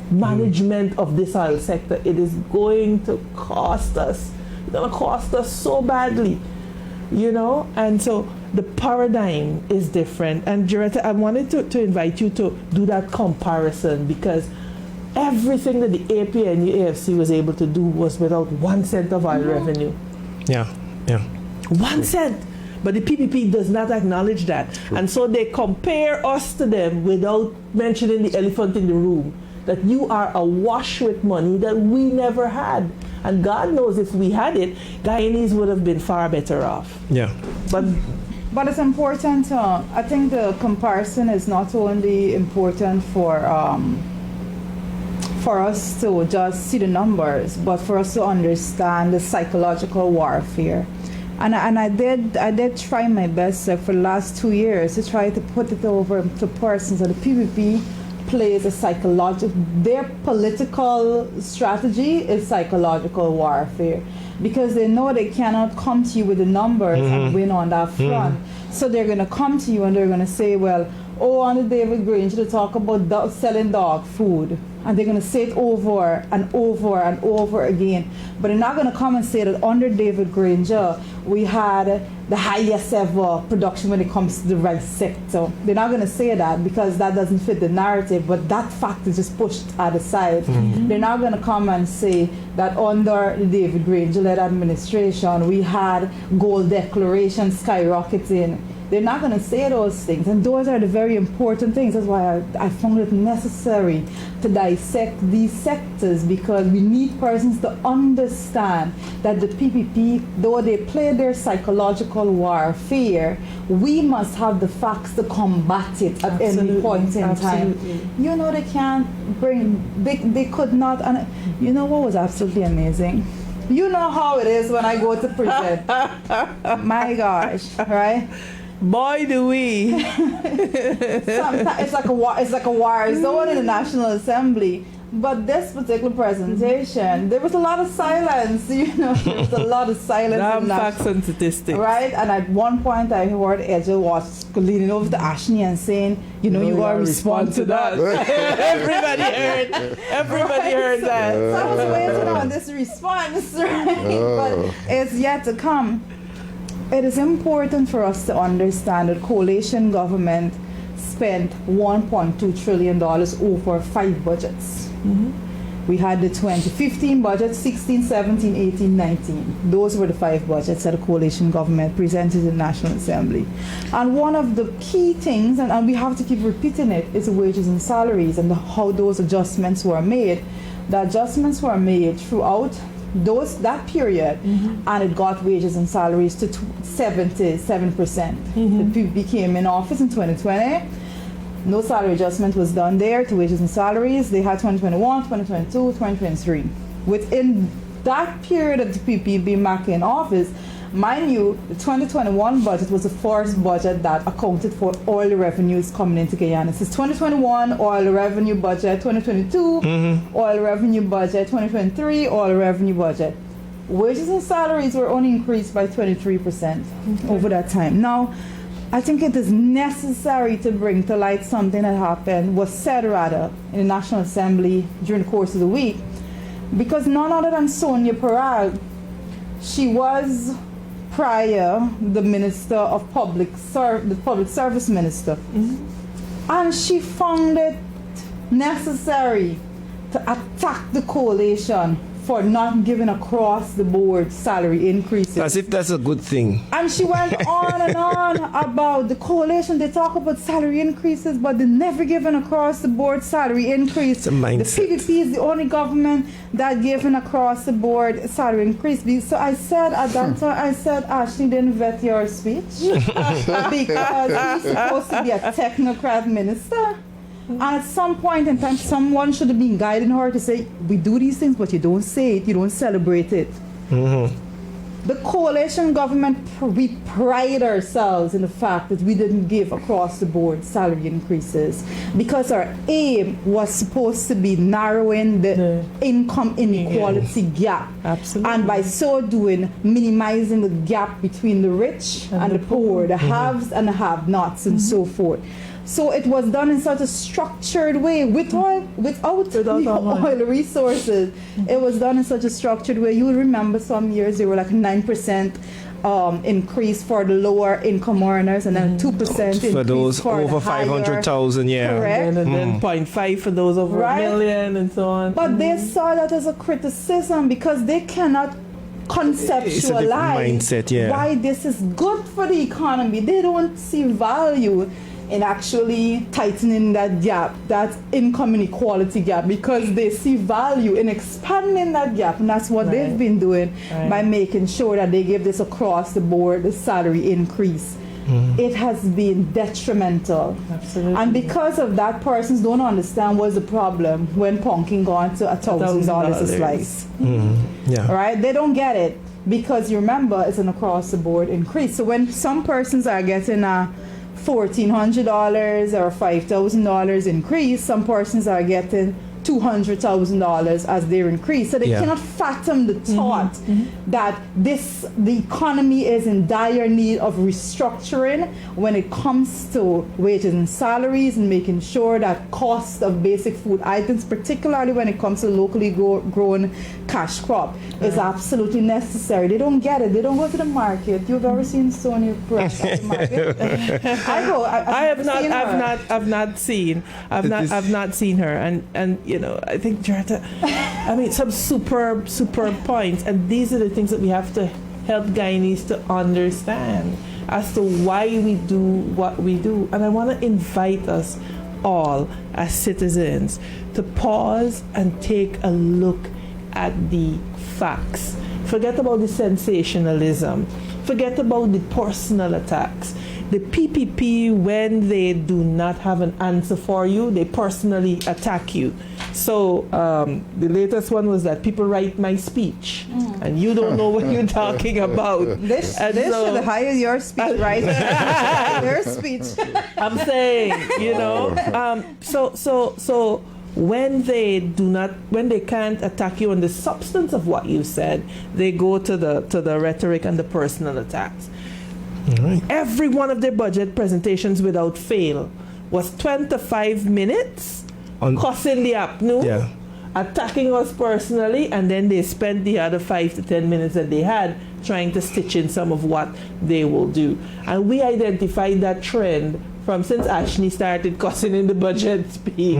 management of this oil sector, it is going to cost us. It's going to cost us so badly, you know. And so the paradigm is different. And Jaretta, I wanted to invite you to do that comparison, because everything that the APA and UAFC was able to do was without 1 cent of oil revenue. Yeah. 1 cent. But the PPP does not acknowledge that. And so they compare us to them without mentioning the elephant in the room, that you are awash with money that we never had. And God knows if we had it, Guyanese would have been far better off. Yeah. But it's important, I think the comparison is not only important for us to just see the numbers, but for us to understand the psychological warfare. And I did try my best for the last 2 years to try to put it over to persons. So the PPP plays a their political strategy is psychological warfare, because they know they cannot come to you with the numbers and win on that front. So they're going to come to you and they're going to say, well, on the David Granger to talk about selling dog food. And they're going to say it over and over and over again. But they're not going to come and say that under David Granger, we had the highest ever production when it comes to the rice sector. They're not going to say that, because that doesn't fit the narrative, but that fact is just pushed at the side. They're not going to come and say that under the David Granger-led administration, we had gold declaration skyrocketing. They're not going to say those things, and those are the very important things. That's why I found it necessary to dissect these sectors, because we need persons to understand that the PPP, though they play their psychological warfare, we must have the facts to combat it at any point in time. You know, they can't they could not, and you know what was absolutely amazing? You know how it is when I go to present. My gosh, right? Boy, do we! Sometimes it's like a war zone in the National Assembly. But this particular presentation, there was a lot of silence. You know, there was a lot of silence. Facts and statistics, right? And at one point, I heard Edgel was leaning over to Ashley and saying, "You know, you got to respond to that." Everybody heard that. So I was waiting on this response, right? But it's yet to come. It is important for us to understand that coalition government spent $1.2 trillion over 5 budgets. We had the 2015 budget, 16, 17, 18, 19. Those were the 5 budgets that the coalition government presented in the National Assembly. And one of the key things, and we have to keep repeating it, is wages and salaries and how those adjustments were made. The adjustments were made throughout that period, and it got wages and salaries to 77%. The PPP came in office in 2020. No salary adjustment was done there to wages and salaries. They had 2021, 2022, 2023. Within that period of the PPP being back in office, mind you, the 2021 budget was the first budget that accounted for all the revenues coming into Guyana. Since 2021, oil revenue budget, 2022, oil revenue budget, 2023, oil revenue budget. Wages and salaries were only increased by 23% over that time. Now, I think it is necessary to bring to light something that happened, was said rather, in the National Assembly during the course of the week, because none other than Sonia Parag, she was prior the Minister of the Public Service Minister, and she found it necessary to attack the coalition for not giving across the board salary increases. As if that's a good thing. And she went on and on about the coalition. They talk about salary increases, but they never given across the board salary increase. It's a mindset. The PPP is the only government that given across the board salary increase. So I said at that time, Ashley didn't vet your speech because he's supposed to be a technocrat minister. And at some point in time, someone should have been guiding her to say, we do these things, but you don't say it, you don't celebrate it. The coalition government, we pride ourselves in the fact that we didn't give across the board salary increases because our aim was supposed to be narrowing the income inequality gap. Absolutely. And by so doing, minimizing the gap between the rich and the poor, the haves and the have-nots, and so forth. So it was done in such a structured way without oil resources. It was done in such a structured way. You will remember some years there were like 9% increase for the lower income earners and then 2% increase for those for over the higher, 500,000, yeah. Correct. And then 0.5 for those over Right. a million and so on. But they saw that as a criticism because they cannot conceptualize mindset, yeah. why this is good for the economy. They don't see value in actually tightening that gap, that income inequality gap, because they see value in expanding that gap. And that's what they've been doing by making sure that they give this across the board, the salary increase. It has been detrimental. Absolutely. And because of that, persons don't understand what's the problem when punking gone to $1,000 a slice. Yeah. Right? They don't get it because you remember it's an across the board increase. So when some persons are getting a $1,400 or $5,000 increase, some persons are getting $200,000 as their increase. So they cannot fathom the thought that the economy is in dire need of restructuring when it comes to wages and salaries and making sure that cost of basic food items, particularly when it comes to locally grown cash crop, is absolutely necessary. They don't get it. They don't go to the market. You've ever seen Sonia Fresh at the market? I've not seen her, and you know, I think Jaretta, I mean, some superb points, and these are the things that we have to help Guyanese to understand as to why we do what we do. And I want to invite us all as citizens to pause and take a look at the facts. Forget about the sensationalism. Forget about the personal attacks. The PPP, when they do not have an answer for you, they personally attack you. So the latest one was that people write my speech, and you don't know what you're talking about. This should hire your speech, right? Your speech. I'm saying, you know, so when they can't attack you on the substance of what you said, they go to the rhetoric and the personal attacks. Right. Every one of their budget presentations without fail was 25 minutes cussing the apnu, attacking us personally, and then they spent the other 5 to 10 minutes that they had trying to stitch in some of what they will do. And we identified that trend from since Ashley started cussing in the budget speech.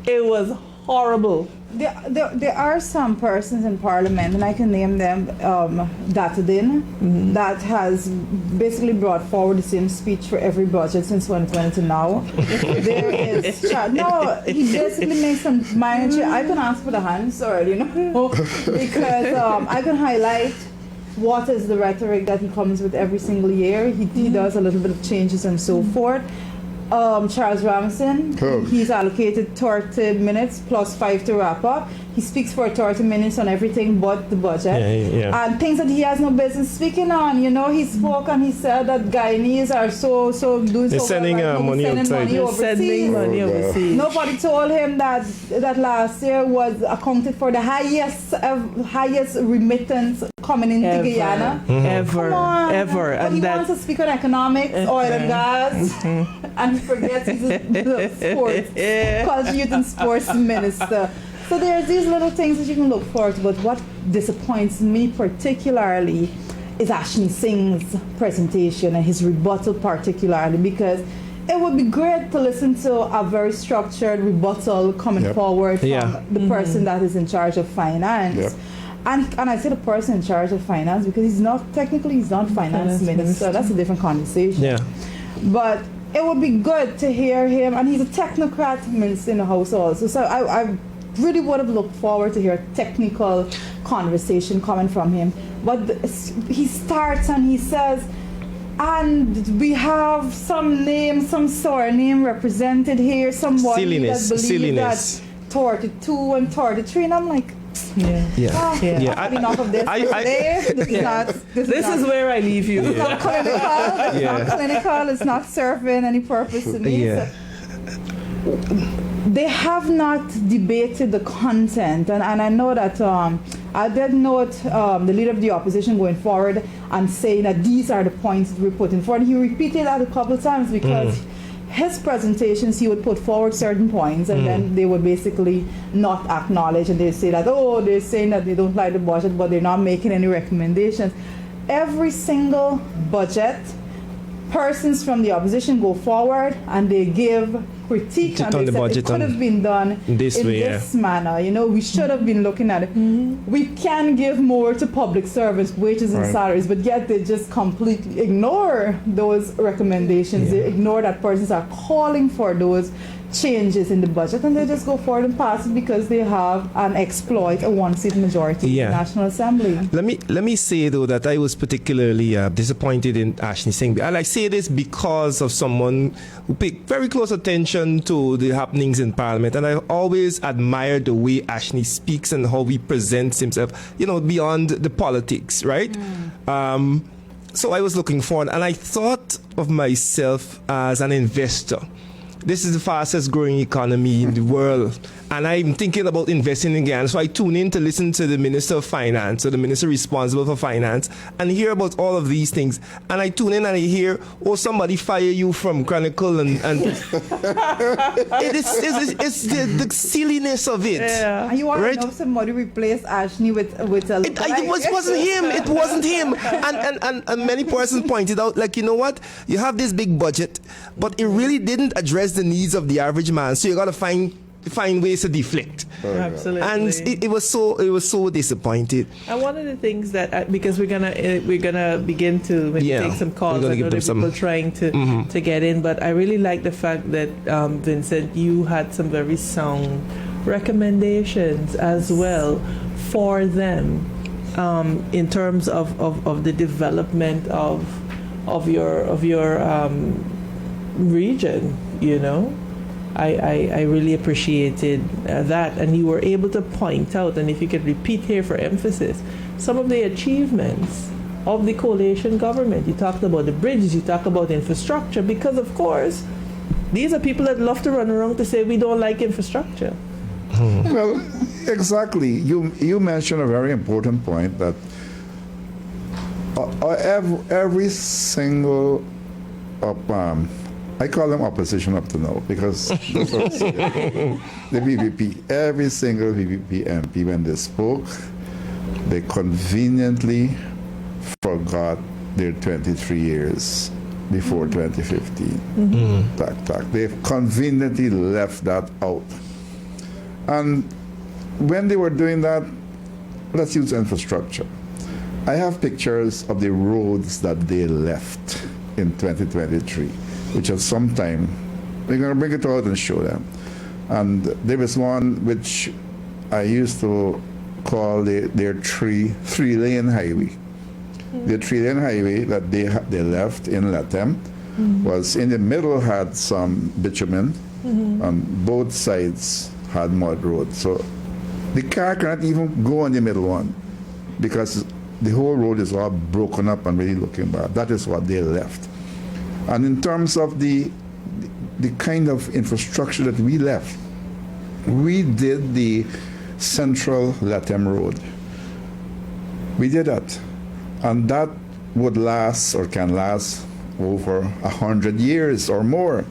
It was horrible. There are some persons in Parliament, and I can name them, Datadin, that has basically brought forward the same speech for every budget since 2020 to now. There is he basically makes some minor. I can ask for the answer, you know, because I can highlight what is the rhetoric that he comes with every single year. He does a little bit of changes and so forth. Charles Ramson, he's allocated 30 minutes plus 5 to wrap up. He speaks for 30 minutes on everything but the budget. And things that he has no business speaking on. You know, he spoke and he said that Guyanese are so doing They're so sending well, money outside. Sending money overseas. Nobody told him that last year was accounted for the highest remittance coming into Guyana. Ever. But And he that, wants to speak on economics, oil and gas, and he forgets he's the sports, college youth and sports minister. So there's these little things that you can look forward to, but what disappoints me particularly is Ashley Singh's presentation and his rebuttal particularly, because it would be great to listen to a very structured rebuttal coming forward from the person that is in charge of finance. And I say the person in charge of finance because he's not finance minister. That's a different conversation. Yeah. But it would be good to hear him, and he's a technocrat minister in the House also. So I really would have looked forward to hear a technical conversation coming from him. But he starts and he says, and we have some surname represented here, somebody that believes that 32 and 33, and I'm like, I've had enough of this. This is where I leave you. It's not clinical. It's not clinical. It's not serving any purpose to me. Yeah. So, they have not debated the content, and I know that I did note the leader of the opposition going forward and saying that these are the points that we're putting forward. He repeated that a couple of times because his presentations, he would put forward certain points and then they would basically not acknowledge, and they'd say that, oh, they're saying that they don't like the budget, but they're not making any recommendations. Every single budget, persons from the opposition go forward and they give critique and they said it could have been done in this manner. You know, we should have been looking at it. We can give more to public service, wages and salaries, but yet they just completely ignore those recommendations. They ignore that persons are calling for those changes in the budget, and they just go forward and pass it because they have and exploit a one-seat majority in the National Assembly. Let me say though that I was particularly disappointed in Ashley Singh, and I say this because of someone who paid very close attention to the happenings in Parliament, and I always admired the way Ashley speaks and how he presents himself, you know, beyond the politics, right? So I was looking forward, and I thought of myself as an investor. This is the fastest growing economy in the world, and I'm thinking about investing in Ghana. So I tune in to listen to the Minister of Finance, or the Minister responsible for finance, and hear about all of these things. And I tune in and I hear, oh, somebody fire you from Chronicle, and it's the silliness of it. Yeah. And you want to know somebody replaced Ashley with a it wasn't him. It wasn't him. And many persons pointed out, like, you know what? You have this big budget, but it really didn't address the needs of the average man. So you got to find ways to deflect. Absolutely. And it was so disappointed. And one of the things that because we're gonna begin to maybe take some calls. I know there are people trying to get in, but I really like the fact that Vincent, you had some very sound recommendations as well for them in terms of the development of your region. You know, I really appreciated that, and you were able to point out, and if you could repeat here for emphasis, some of the achievements of the coalition government. You talked about the bridges, you talked about infrastructure, because of course these are people that love to run around to say we don't like infrastructure. Well, exactly. You mentioned a very important point that every single I call them opposition up to now because the PPP, every single PPP MP, when they spoke, they conveniently forgot their 23 years before 2015. They conveniently left that out. And when they were doing that, let's use infrastructure. I have pictures of the roads that they left in 2023. Which at some time, we're going to bring it out and show them. And there was one which I used to call their three-lane highway. The three-lane highway that they left in Latem was in the middle had some bitumen, and both sides had mud road. So the car cannot even go on the middle one because the whole road is all broken up and really looking bad. That is what they left. And in terms of the kind of infrastructure that we left, we did the Central Latem Road. We did that. And that would last or can last over 100 years or more,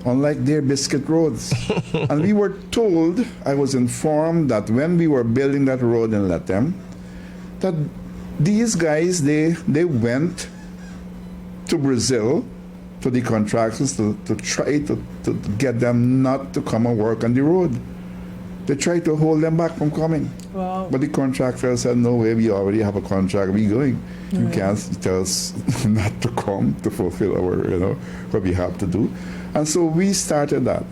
unlike their biscuit roads. And we were told, I was informed that when we were building that road in Latem, that these guys, they went to Brazil, to the contractors to try to get them not to come and work on the road. They tried to hold them back from coming. Wow. But the contractor said, no way, we already have a contract, we going. You can't tell us not to come to fulfill our, what we have to do. And so we started that.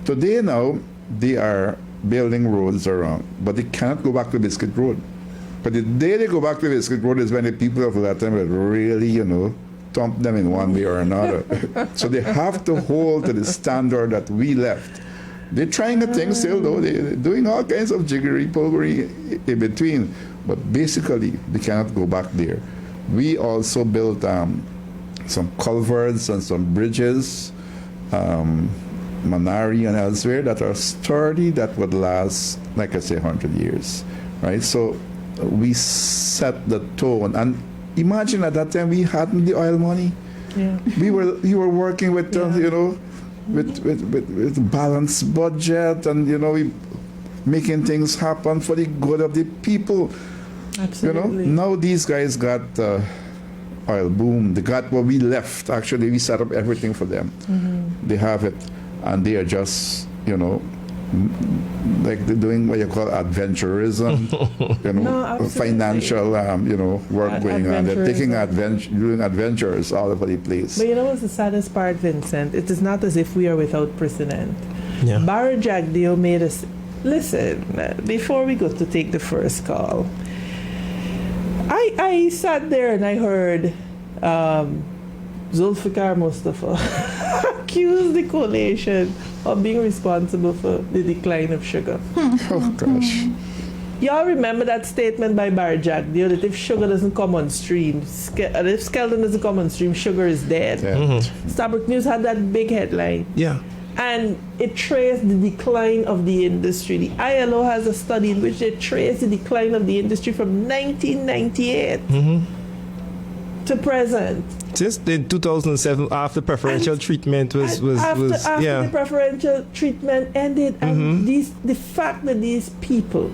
Today now, they are building roads around, but they cannot go back to Biscuit Road. But the day they go back to Biscuit Road is when the people of that time will really, thump them in one way or another. So they have to hold to the standard that we left. They're trying a thing still, though. They're doing all kinds of jiggery-pokery in between. But basically, they cannot go back there. We also built some culverts and some bridges, Manari and elsewhere, that are sturdy, that would last, like I say, 100 years. Right? So we set the tone. And imagine at that time we hadn't the oil money. Yeah. We were working with, with balanced budget and, we making things happen for the good of the people. Absolutely. Now these guys got oil boom. They got what we left. Actually, we set up everything for them. They have it. And they are just, like they're doing what you call adventurism, financial, work going on. They're taking doing adventures all over the place. But what's the saddest part, Vincent? It is not as if we are without precedent. Yeah. Barra Jagdeo made us listen. Before we go to take the first call, I sat there and I heard Zulfikar Mustafa accuse the coalition of being responsible for the decline of sugar. Oh gosh. Y'all remember that statement by Barra Jagdeo that if sugar doesn't come on stream, if Skeldon doesn't come on stream, sugar is dead. Yeah. Starbuck News had that big headline. Yeah. And it traced the decline of the industry. The ILO has a study in which they trace the decline of the industry from 1998 to present. Just in 2007, after preferential treatment was after the preferential treatment ended, and the fact that these people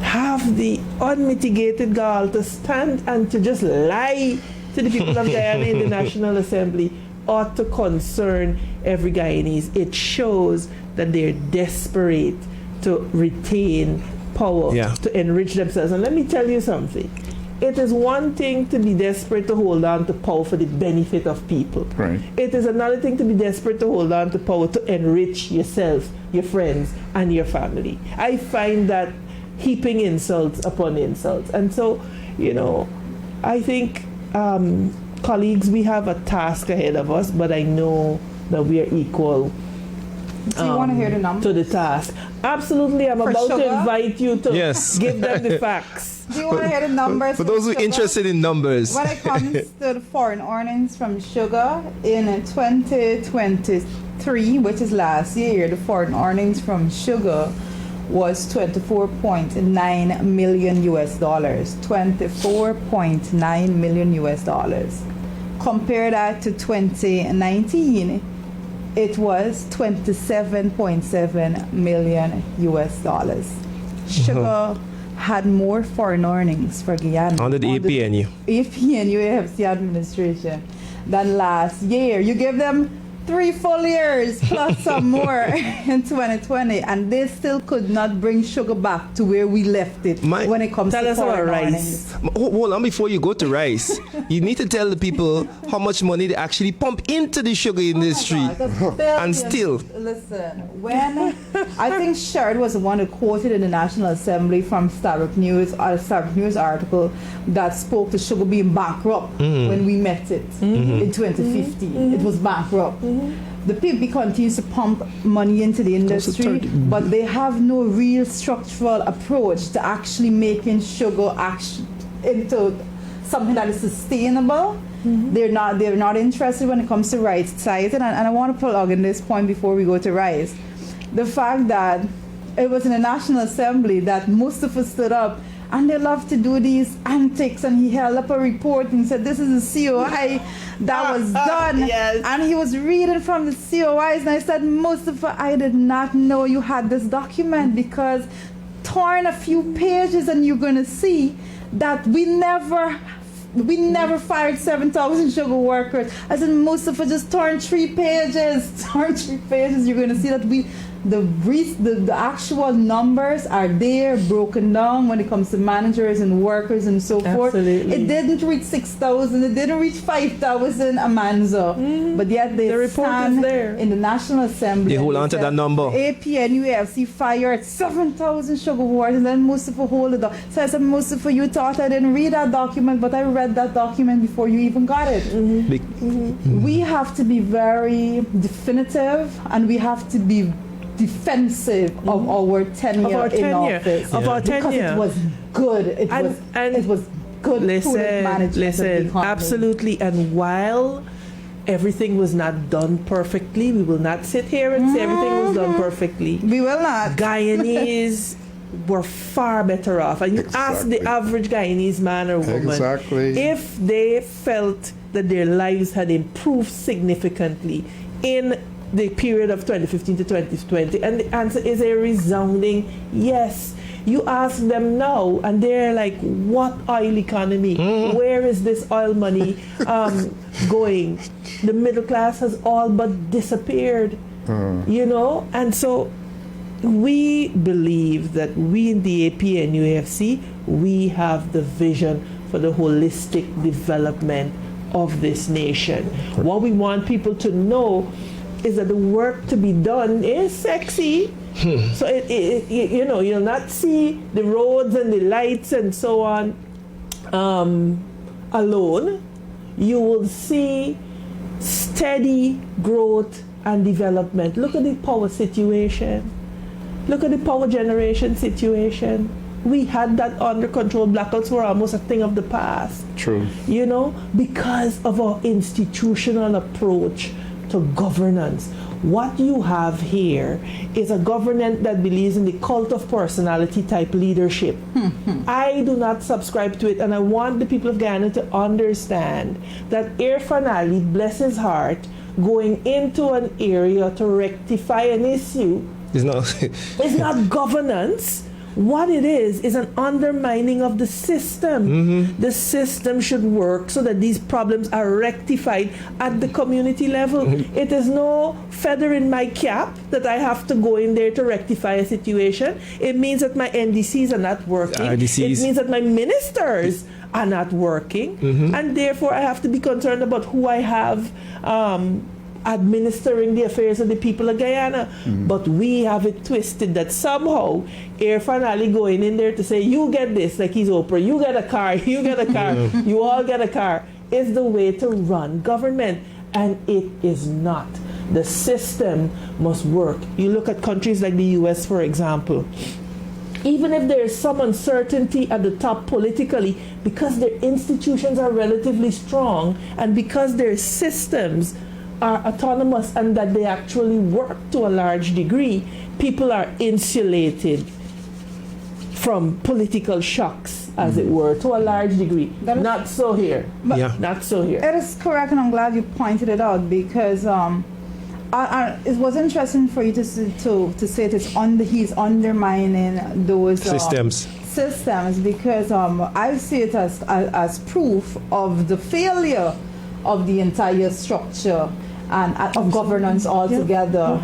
have the unmitigated gall to stand and to just lie to the people of Guyana in the National Assembly ought to concern every Guyanese. It shows that they're desperate to retain power, to enrich themselves. And let me tell you something. It is one thing to be desperate to hold on to power for the benefit of people. Right. It is another thing to be desperate to hold on to power to enrich yourself, your friends, and your family. I find that heaping insults upon insults. And so, I think, colleagues, we have a task ahead of us, but I know that we are equal. Do you want to hear the numbers? To the task. Absolutely. I'm For about sugar? to invite you to give them the facts. Do you want to hear the numbers? For those who are interested in numbers. When it comes to the foreign earnings from sugar in 2023, which is last year, the foreign earnings from sugar was $24.9 million US. $24.9 million US. Compare that to 2019, it was $27.7 million US. Sugar had more foreign earnings for Guyana under the APNU AFC administration than last year. You give them 3 full years plus some more in 2020, and they still could not bring sugar back to where we left it when it comes to foreign earnings. Hold on, before you go to rice, you need to tell the people how much money they actually pump into the sugar industry. And still. Listen, when I think Sherrod was the one who quoted in the National Assembly from Starbuck News, a Starbuck News article that spoke to sugar being bankrupt when we met it in 2015. It was bankrupt. The PB continues to pump money into the industry, but they have no real structural approach to actually making sugar into something that is sustainable. They're not interested when it comes to rice sizing. And I want to plug in this point before we go to rice. The fact that it was in the National Assembly that Mustafa stood up, and they love to do these antics, and he held up a report and said, this is a COI that was done. Yes. And he was reading from the COIs, and I said, Mustafa, I did not know you had this document, because turn a few pages and you're going to see that we never fired 7,000 sugar workers. I said, Mustafa, just turn 3 pages. Turn 3 pages. You're going to see that the actual numbers are there, broken down when it comes to managers and workers and so forth. It didn't reach 6,000. It didn't reach 5,000, Amanza. But yet the report is there in the National Assembly. They hold on to that number. APNUFC fired 7,000 sugar wards, and then Mustafa hold it up. So I said, Mustafa, you thought I didn't read that document, but I read that document before you even got it. We have to be very definitive, and we have to be defensive of our tenure in office. Because it was good. It was good prudent management of the economy. Absolutely. And while everything was not done perfectly, we will not sit here and say everything was done perfectly. We will not. Guyanese were far better off. And you ask the average Guyanese man or woman if they felt that their lives had improved significantly in the period of 2015 to 2020, and the answer is a resounding yes. You ask them now, and they're like, what oil economy? Where is this oil money going? The middle class has all but disappeared, you know? And so we believe that we in the APNUFC, we have the vision for the holistic development of this nation. What we want people to know is that the work to be done is sexy. So you know, you'll not see the roads and the lights and so on alone. You will see steady growth and development. Look at the power situation. Look at the power generation situation. We had that under control. Blackouts were almost a thing of the past. True. You know, because of our institutional approach to governance. What you have here is a government that believes in the cult of personality type leadership. I do not subscribe to it, and I want the people of Guyana to understand that Irfan Ali, bless his heart, going into an area to rectify an issue is not governance. What it is an undermining of the system. The system should work so that these problems are rectified at the community level. It is no feather in my cap that I have to go in there to rectify a situation. It means that my NDCs are not working. It means that my ministers are not working. And therefore I have to be concerned about who I have administering the affairs of the people of Guyana. But we have it twisted that somehow Irfan Ali going in there to say, you get this, like he's Oprah, you get a car, you get a car, you all get a car, is the way to run government. And it is not. The system must work. You look at countries like the US, for example. Even if there is some uncertainty at the top politically, because their institutions are relatively strong and because their systems are autonomous and that they actually work to a large degree, people are insulated from political shocks, as it were, to a large degree. Not so here. Not so here. It is correct, and I'm glad you pointed it out, because it was interesting for you to say that he's undermining those systems, because I see it as proof of the failure of the entire structure and of governance altogether.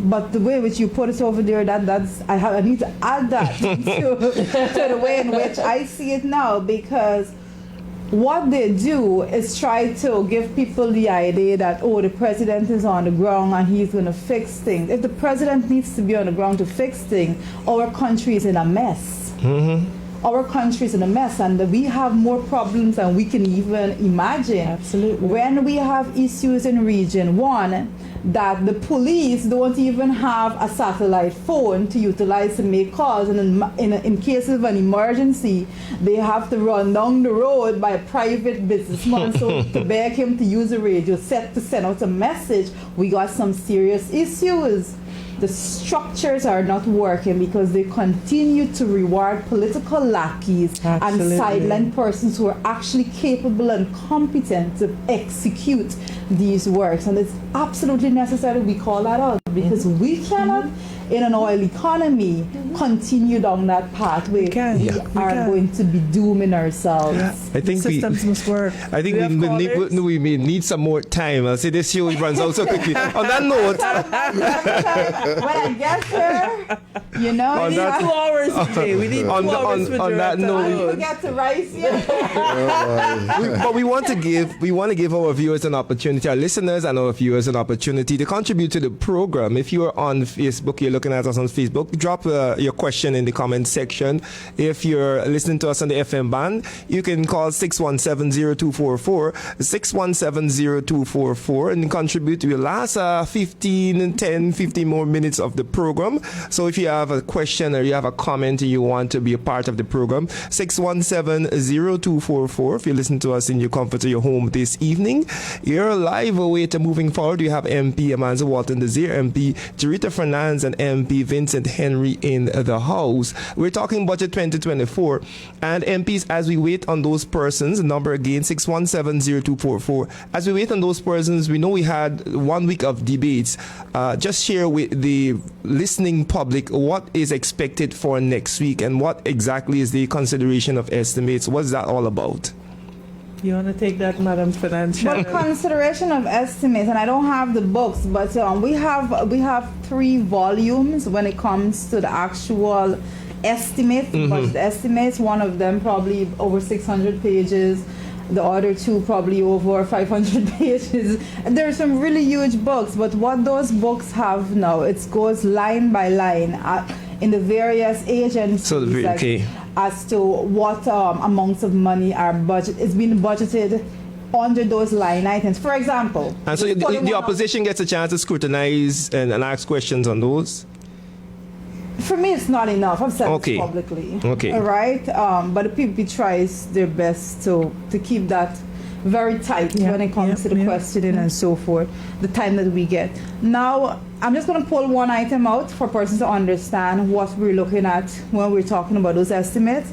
But the way which you put it over there, I need to add that to the way in which I see it now, because what they do is try to give people the idea that, oh, the president is on the ground and he's going to fix things. If the president needs to be on the ground to fix things, our country is in a mess. Our country is in a mess, and we have more problems than we can even imagine. Absolutely. When we have issues in Region 1, that the police don't even have a satellite phone to utilize to make calls, and in case of an emergency, they have to run down the road by a private businessman so to beg him to use a radio set to send out a message. We got some serious issues. The structures are not working because they continue to reward political lackeys and silent persons who are actually capable and competent to execute these works. And it's absolutely necessary we call that out, because we cannot in an oil economy continue down that path, we are going to be dooming ourselves. I think systems must work. I think we may need some more time. I'll say this show runs out so quickly. On that note, when I get here, you know, we need 2 hours today. We need 2 hours on that note. We get to rice here. But we want to give our viewers an opportunity, our listeners and our viewers an opportunity to contribute to the program. If you are on Facebook, you're looking at us on Facebook, drop your question in the comment section. If you're listening to us on the FM band, you can call 617-0244, 617-0244, and contribute. We'll last 15 more minutes of the program. So if you have a question or you have a comment and you want to be a part of the program, 617-0244. If you listen to us in your comfort of your home this evening, you're live away to moving forward. You have M.P Amanza Walton Desir, M.P Jarita Fernandez, and M.P Vincent Henry in the house. We're talking budget 2024, and MPs, as we wait on those persons, the number again 617-0244. As we wait on those persons, we know we had 1 week of debates. Just share with the listening public what is expected for next week and what exactly is the consideration of estimates. What's that all about? You want to take that, Madam Financial? Well, consideration of estimates, and I don't have the books, but we have 3 volumes when it comes to the actual estimates, budget estimates. One of them probably over 600 pages. The other 2 probably over 500 pages. And there are some really huge books, but what those books have now, it goes line by line in the various agencies. So as to what amounts of our budget is being budgeted under those line items. For example, and so the opposition gets a chance to scrutinize and ask questions on those. For me, it's not enough. I've said this publicly. All right, but the PPP tries their best to keep that very tight when it comes to the questioning and so forth, the time that we get. Now, I'm just going to pull one item out for persons to understand what we're looking at when we're talking about those estimates.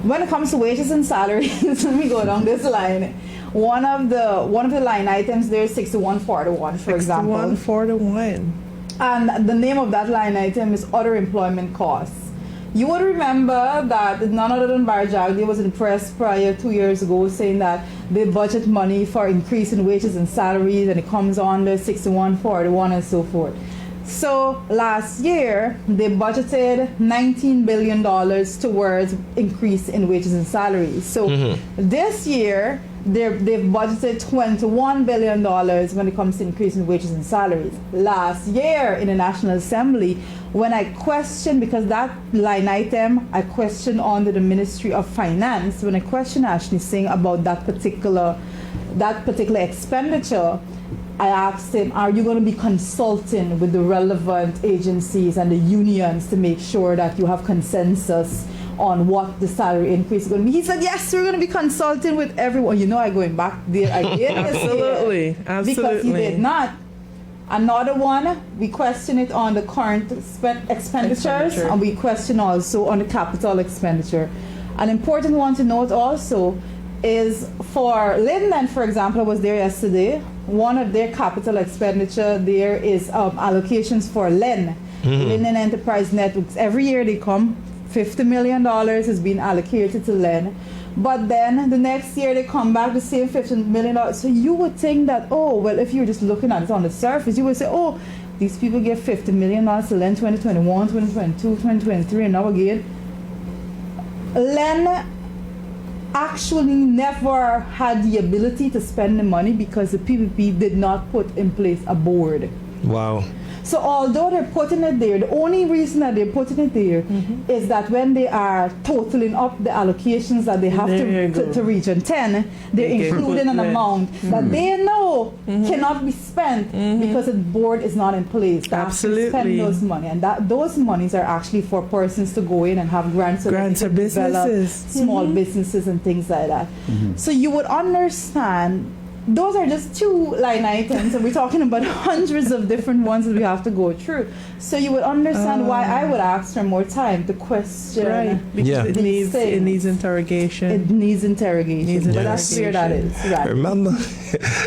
When it comes to wages and salaries, let me go down this line. One of the line items there is 6141, for example. 6141. And the name of that line item is other employment costs. You would remember that none other than Barry Jagdee was in the press prior 2 years ago saying that they budget money for increase in wages and salaries, and it comes under 6141 and so forth. So last year, they budgeted $19 billion towards increase in wages and salaries. So this year, they've budgeted $21 billion when it comes to increase in wages and salaries. Last year in the National Assembly, when I questioned, because that line item I questioned under the Ministry of Finance, when I questioned Ashley Singh about that particular expenditure, I asked him, are you going to be consulting with the relevant agencies and the unions to make sure that you have consensus on what the salary increase is going to be? He said, yes, we're going to be consulting with everyone. You know, I'm going back there again. Absolutely. Because he did not. Another one, we question it on the current expenditures, and we question also on the capital expenditure. An important one to note also is for Linden, for example, I was there yesterday. One of their capital expenditure there is allocations for Linden Enterprise Networks. Every year they come, $50 million is being allocated to Len. But then the next year they come back the same $50 million. So you would think that, oh, well, if you're just looking at it on the surface, you would say, oh, these people get $50 million to Len 2021, 2022, 2023, and now again. Len actually never had the ability to spend the money because the PPP did not put in place a board. Wow. So although they're putting it there, the only reason that they're putting it there is that when they are totaling up the allocations that they have to Region 10, they're including an amount that they know cannot be spent because the board is not in place to actually spend those money. And that those monies are actually for persons to go in and have grants or businesses, small businesses and things like that. So you would understand those are just 2 line items, and we're talking about hundreds of different ones that we have to go through. So you would understand why I would ask for more time to question. Right, because Yeah. it needs interrogation. It needs interrogation. Needs But that's where that is. Right. Remember,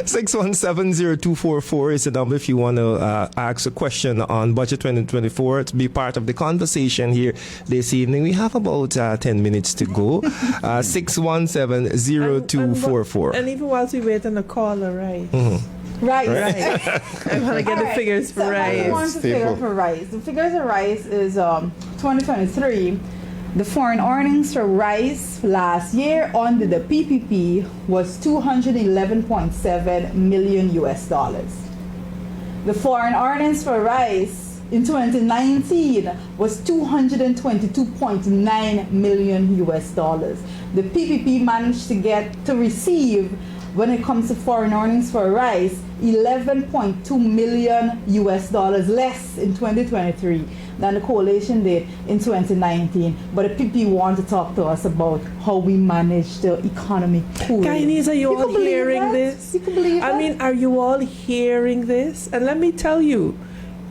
6170244 is the number if you want to ask a question on Budget 2024 to be part of the conversation here this evening. We have about 10 minutes to go. 6170244. And even whilst we wait on the caller, right? Right. I want to get the figures for so I want rice. the figure for rice. The figures of rice is 2023. The foreign earnings for rice last year under the PPP was $211.7 million US dollars. The foreign earnings for rice in 2019 was $222.9 million US dollars. The PPP managed to receive, when it comes to foreign earnings for rice, $11.2 million US dollars less in 2023 than the coalition did in 2019. But the PP want to talk to us about how we manage the economy poorly. Guyanese, are you all can believe hearing that? this? You can believe I that? mean, are you all hearing this? And let me tell you,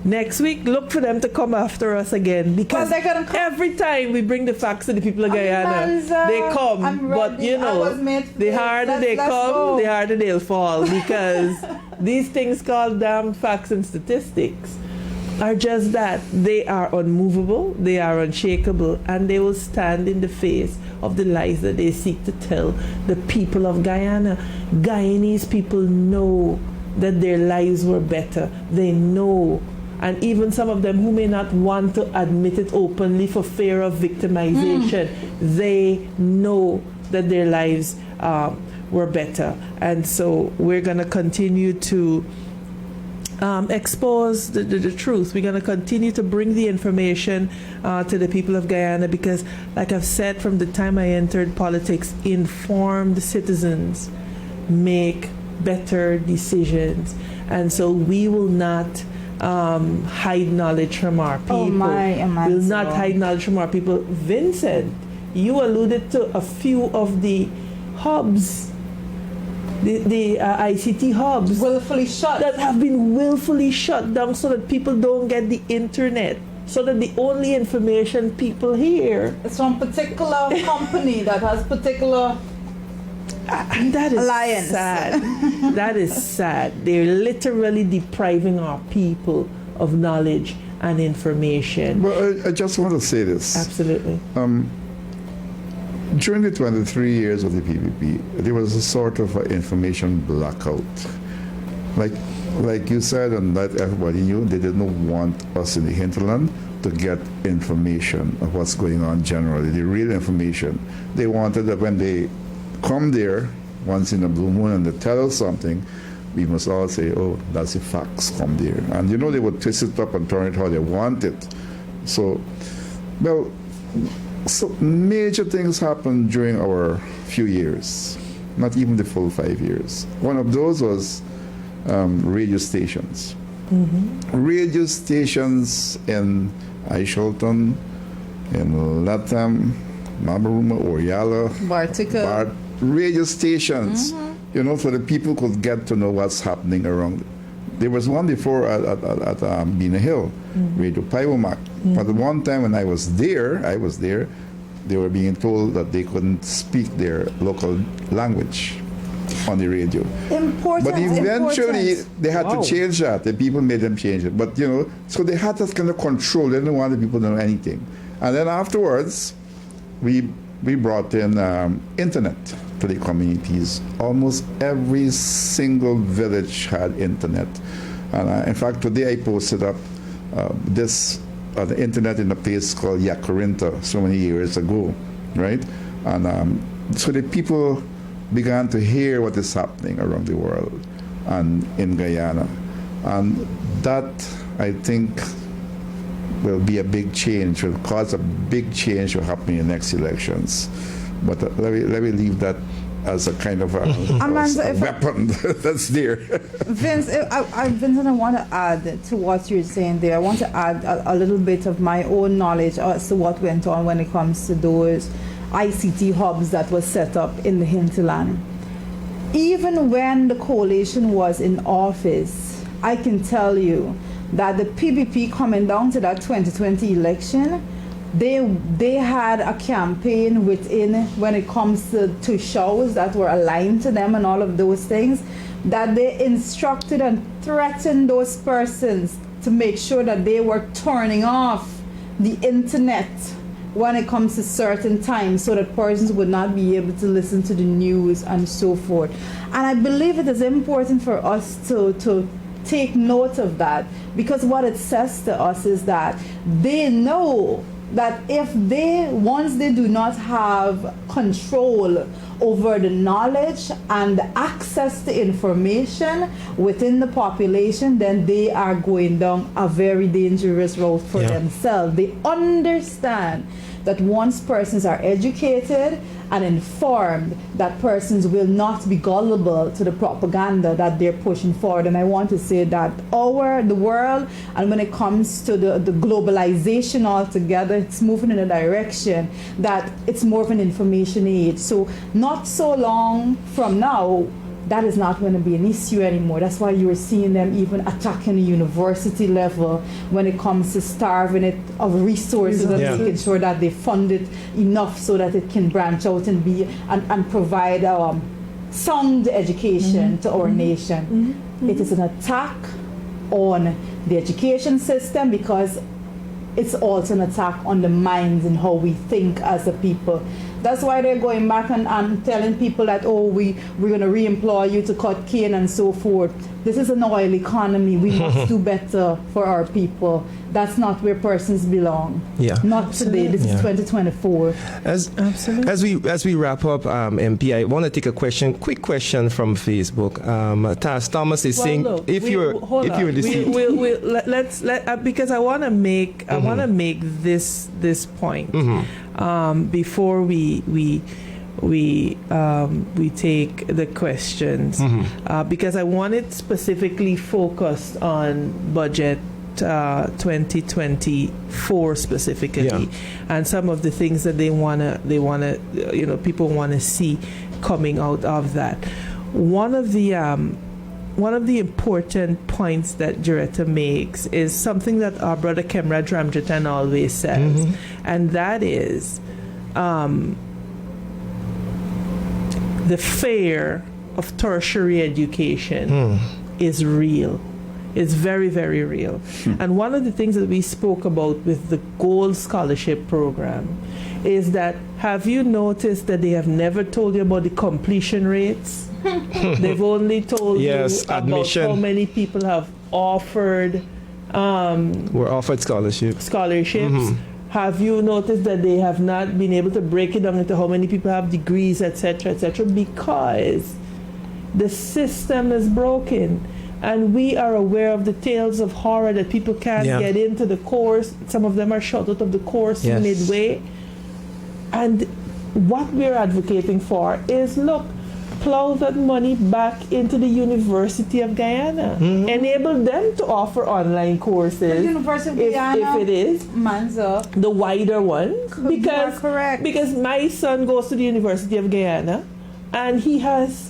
next week, look for them to come after us again, because Well, they're gonna come. every time we bring the facts to the people of Guyana, Amanza, they come. I'm But ready. you I know, was made for the this. harder they Let's come, go. the harder they'll fall, because these things called damn facts and statistics are just that. They are unmovable, they are unshakable, and they will stand in the face of the lies that they seek to tell the people of Guyana. Guyanese people know that their lives were better. They know. And even some of them who may not want to admit it openly for fear of victimization, they know that their lives were better. And so we're going to continue to expose the truth. We're going to continue to bring the information to the people of Guyana, because, like I've said from the time I entered politics, informed citizens make better decisions. And so we will not hide knowledge from our people. Oh my, Amanza. We'll not hide knowledge from our people. Vincent, you alluded to a few of the hubs, the ICT hubs Willfully shut. that have been willfully shut down so that people don't get the internet, so that the only information people hear. It's from particular company that has particular And that is Alliance. sad. That is sad. They're literally depriving our people of knowledge and information. Well, I just want to say this. Absolutely. During the 23 years of the PPP, there was a sort of information blackout. Like you said, and that everybody knew, they didn't want us in the hinterland to get information of what's going on generally, the real information. They wanted that when they come there once in a blue moon and they tell us something, we must all say, oh, that's the facts, come there. And you know, they would twist it up and turn it how they want it. So, well, so major things happened during our few years, not even the full 5 years. One of those was radio stations. Radio stations in Aisholton, in Latam, Mabaruma, Oriala, Bartica. Radio stations, you know, so the people could get to know what's happening around. There was one before at Bina Hill, Radio Paiwamak. But the one time when I was there, they were being told that they couldn't speak their local language on the radio. Important. But eventually important. they had Wow. to change that. The people made them change it. But, you know, so they had that kind of control. They didn't want the people to know anything. And then afterwards, we brought in internet to the communities. Almost every single village had internet. And in fact, today I posted up this the internet in a place called Yakurinta so many years ago, right? And so the people began to hear what is happening around the world and in Guyana. And that, I think, will be a big change, will cause a big change to happen in the next elections. But let me leave that as a kind of a Amanza, weapon that's there. Vincent, I want to add to what you're saying there. I want to add a little bit of my own knowledge as to what went on when it comes to those ICT hubs that was set up in the hinterland. even when the coalition was in office, I can tell you that the PBP coming down to that 2020 election, they had a campaign within when it comes to shows that were aligned to them and all of those things, that they instructed and threatened those persons to make sure that they were turning off the internet when it comes to certain times so that persons would not be able to listen to the news and so forth. And I believe it is important for us to take note of that, because what it says to us is that they know that once they do not have control over the knowledge and the access to information within the population, then they are going down a very dangerous road for themselves. They understand that once persons are educated and informed, that persons will not be gullible to the propaganda that they're pushing forward. And I want to say that the world, and when it comes to the globalization altogether, it's moving in a direction that it's more of an information age. So not so long from now, that is not going to be an issue anymore. That's why you are seeing them even attacking the university level when it comes to starving it of resources and making sure that they fund it enough so that it can branch out and be and provide sound education to our nation. It is an attack on the education system, because it's also an attack on the minds and how we think as a people. That's why they're going back and telling people that, we're going to re-employ you to cut cane and so forth. This is an oil economy. We must do better for our people. That's not where persons belong. Yeah. Not today. This is 2024. As we wrap up, MP, I want to take a quick question from Facebook. Taz Thomas is saying, because I want to make this point before we take the questions, because I want it specifically focused on budget 2024 specifically, and some of the things that people want to see coming out of that. One of the important points that Jaretta makes is something that our brother Kemraj Ramjatan always says, and that is the fear of tertiary education is real. It's very, very real. And one of the things that we spoke about with the Gold Scholarship Program is that, have you noticed that they have never told you about the completion rates? They've only told you about how many people have offered were offered scholarships. Have you noticed that they have not been able to break it down into how many people have degrees, etc., because the system is broken? And we are aware of the tales of horror that people can't get into the course. Some of them are shut out of the course midway. And what we're advocating for is, look, plow that money back into the University of Guyana. Enable them to offer online courses. The University of Guyana, if it is Manza, the wider one. Because my son goes to the University of Guyana, and he has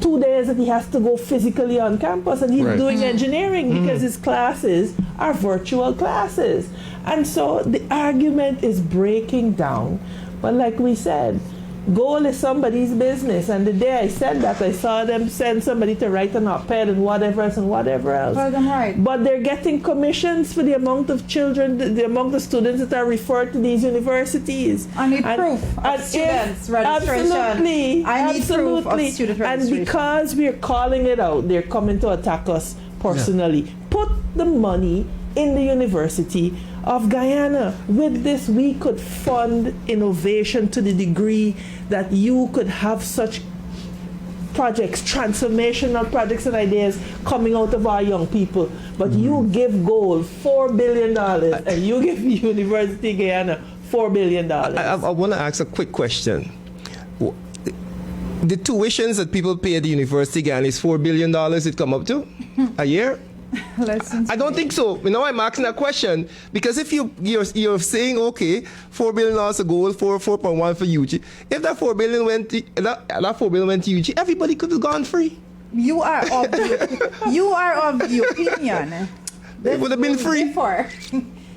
2 days that he has to go physically on campus, and he's doing engineering because his classes are virtual classes. And so the argument is breaking down. But like we said, goal is somebody's business. And the day I said that, I saw them send somebody to write an op-ed and whatever else. But they're getting commissions for the amount of children, the amount of students that are referred to these universities. I need proof of students registration. Absolutely. I need proof of student registration. And because we're calling it out, they're coming to attack us personally. Put the money in the University of Guyana. With this, we could fund innovation to the degree that you could have such projects, transformational projects and ideas coming out of our young people. But you give Gold $4 billion and you give University of Guyana $4 billion. I want to ask a quick question. The tuitions that people pay at the University of Guyana is $4 billion it come up to a year? Lessons. I don't think so. You know, I'm asking that question because if you're saying okay, $4 billion a goal for 4.1 for UG. If that $4 billion went to, that $4 billion went to UG, everybody could have gone free. You are of the opinion. It would have been free.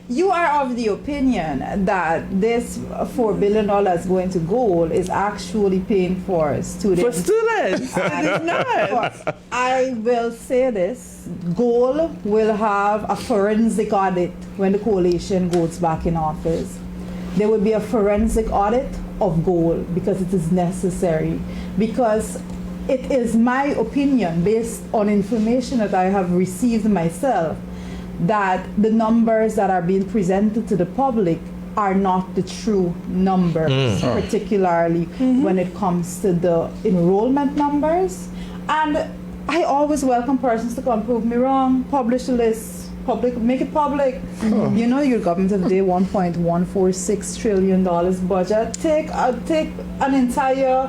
You are of the opinion that this $4 billion going to goal is actually paying for students. For students, it is not. I will say this: goal will have a forensic audit when the coalition goes back in office. There will be a forensic audit of goal because it is necessary. Because it is my opinion, based on information that I have received myself, that the numbers that are being presented to the public are not the true numbers, particularly when it comes to the enrollment numbers. And I always welcome persons to come prove me wrong, publish the list, make it public. You know, your government today, $1.146 trillion budget. Take an entire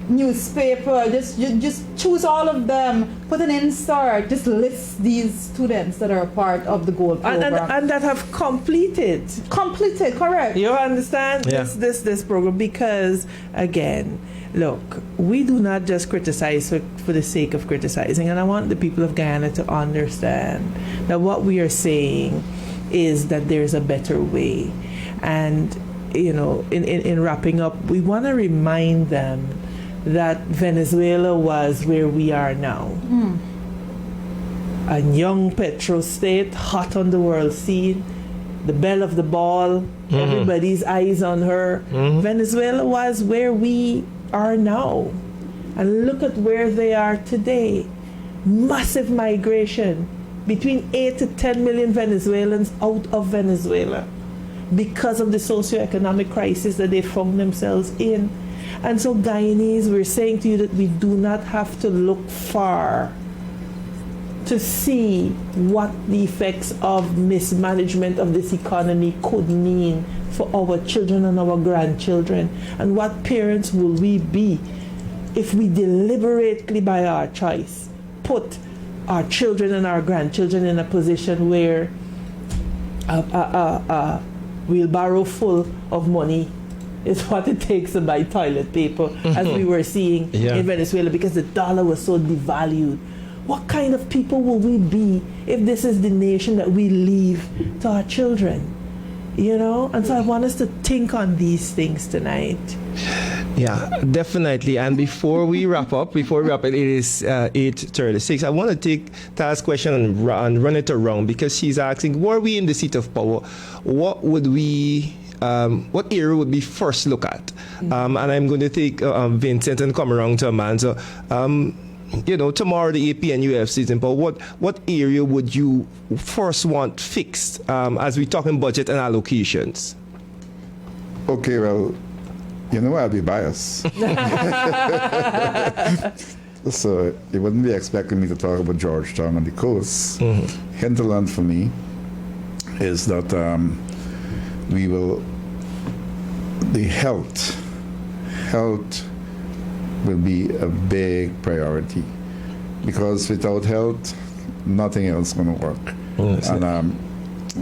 newspaper, just choose all of them, put an insert, just list these students that are a part of the goal program and that have completed, correct. you understand this program, because again, look, we do not just criticize for the sake of criticizing, and I want the people of Guyana to understand that what we are saying is that there's a better way. And you know, in wrapping up, we want to remind them that Venezuela was where we are now. A young petro state, hot on the world scene, the belle of the ball, everybody's eyes on her. Venezuela was where we are now. And look at where they are today. Massive migration, between 8 to 10 million Venezuelans out of Venezuela because of the socioeconomic crisis that they found themselves in. And so, Guyanese, we're saying to you that we do not have to look far to see what the effects of mismanagement of this economy could mean for our children and our grandchildren. And what parents will we be if we deliberately, by our choice, put our children and our grandchildren in a position where a wheelbarrow full of money is what it takes to buy toilet paper, as we were seeing in Venezuela, because the dollar was so devalued. What kind of people will we be if this is the nation that we leave to our children? You know? And so I want us to think on these things tonight. Yeah, definitely. And before we wrap up, it is 8:36. I want to take Tara's question and run it around, because she's asking, were we in the seat of power, what what area would we first look at? And I'm going to take Vincent and come around to Amanza. You know, tomorrow the APNUFC is in power. What area would you first want fixed as we're talking budget and allocations? Okay, well, you know I'll be biased. So you wouldn't be expecting me to talk about Georgetown on the coast. Hinterland for me is that the health will be a big priority, because without health, nothing else is going to work. And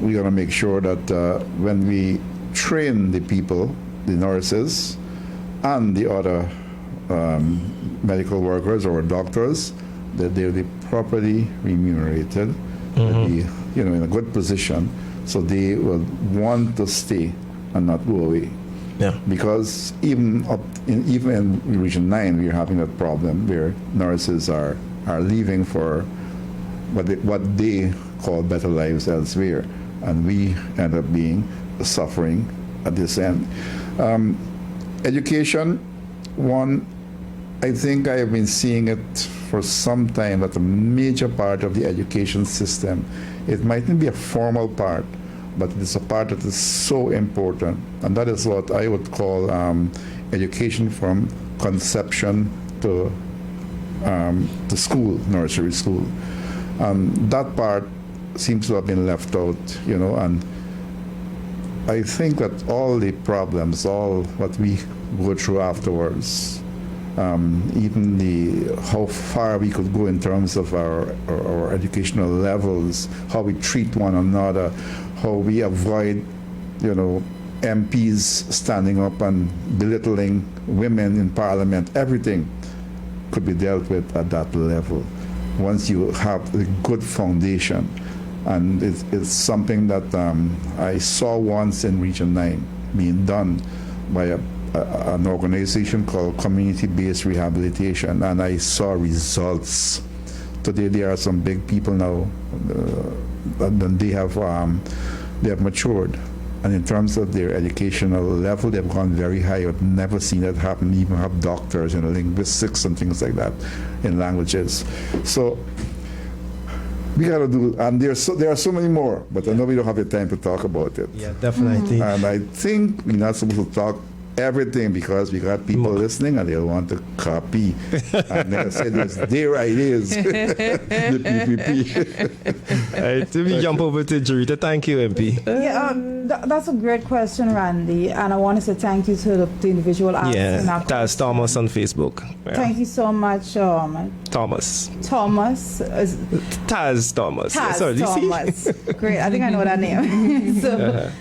we're going to make sure that when we train the people, the nurses, and the other medical workers or doctors, that they'll be properly remunerated, they'll be, you know, in a good position, so they will want to stay and not go away. Yeah. Because even in Region 9, we're having that problem where nurses are leaving for what they call better lives elsewhere, and we end up being suffering at this end. Education, one, I think I have been seeing it for some time, that a major part of the education system, it mightn't be a formal part, but it's a part that is so important, and that is what I would call education from conception to school, nursery school. That part seems to have been left out, you know, and I think that all the problems, all what we go through afterwards, even how far we could go in terms of our educational levels, how we treat one another, how we avoid, MPs standing up and belittling women in Parliament. Everything could be dealt with at that level once you have a good foundation. And it's something that I saw once in Region 9 being done by an organization called Community-Based Rehabilitation, and I saw results. Today there are some big people now, and they have matured. And in terms of their educational level, they've gone very high. I've never seen that happen. Even have doctors in linguistics and things like that in languages. So we got to do, and there are so many more, but I know we don't have the time to talk about it. Yeah, definitely. And I think we're not supposed to talk everything because we got people listening and they want to copy. And they'll say this, their ideas, the PPP. Right, we jump over to Jarita. Thank you, MP. That's a great question, Randy. And I want to say thank you to the individual asking that question. Taz Thomas on Facebook. Yeah. Thank you so much, Thomas. Taz Thomas. Taz Sorry, Thomas. Great. I think I know that name. So,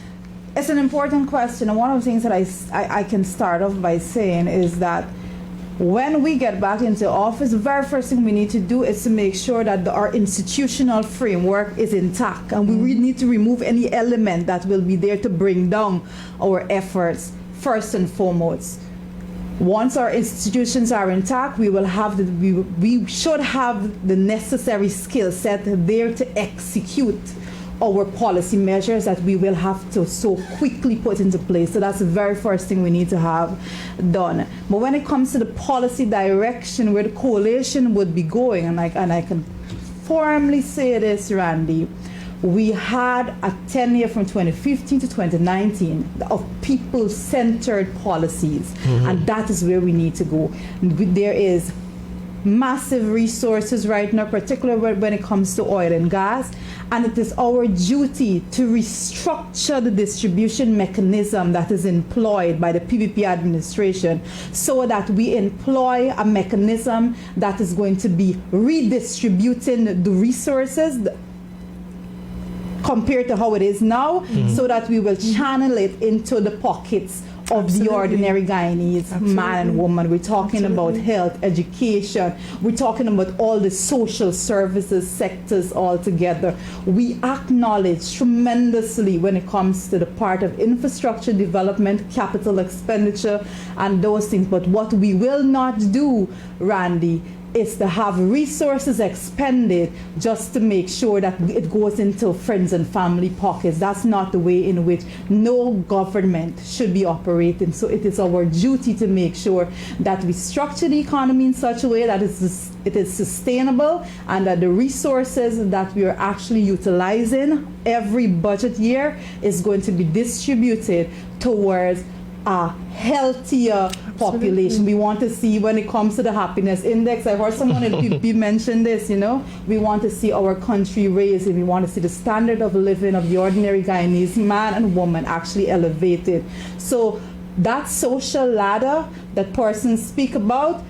it's an important question, and one of the things that I can start off by saying is that when we get back into office, the very first thing we need to do is to make sure that our institutional framework is intact, and we really need to remove any element that will be there to bring down our efforts first and foremost. Once our institutions are intact, we should have the necessary skill set there to execute our policy measures that we will have to so quickly put into place. So that's the very first thing we need to have done. But when it comes to the policy direction where the coalition would be going, and I can firmly say this, Randy, we had a tenure from 2015 to 2019 of people-centered policies, and that is where we need to go. There is massive resources right now, particularly when it comes to oil and gas, and it is our duty to restructure the distribution mechanism that is employed by the PPP administration so that we employ a mechanism that is going to be redistributing the resources compared to how it is now, so that we will channel it into the pockets of the ordinary Guyanese man and woman. We're talking about health, education. We're talking about all the social services sectors altogether. We acknowledge tremendously when it comes to the part of infrastructure development, capital expenditure, and those things. But what we will not do, Randy, is to have resources expended just to make sure that it goes into friends and family pockets. That's not the way in which no government should be operating. So it is our duty to make sure that we structure the economy in such a way that it is sustainable, and that the resources that we are actually utilizing every budget year is going to be distributed towards a healthier population. We want to see, when it comes to the happiness index, I heard someone in PPP mention this, we want to see our country raised, and we want to see the standard of living of the ordinary Guyanese man and woman actually elevated. So that social ladder that persons speak about,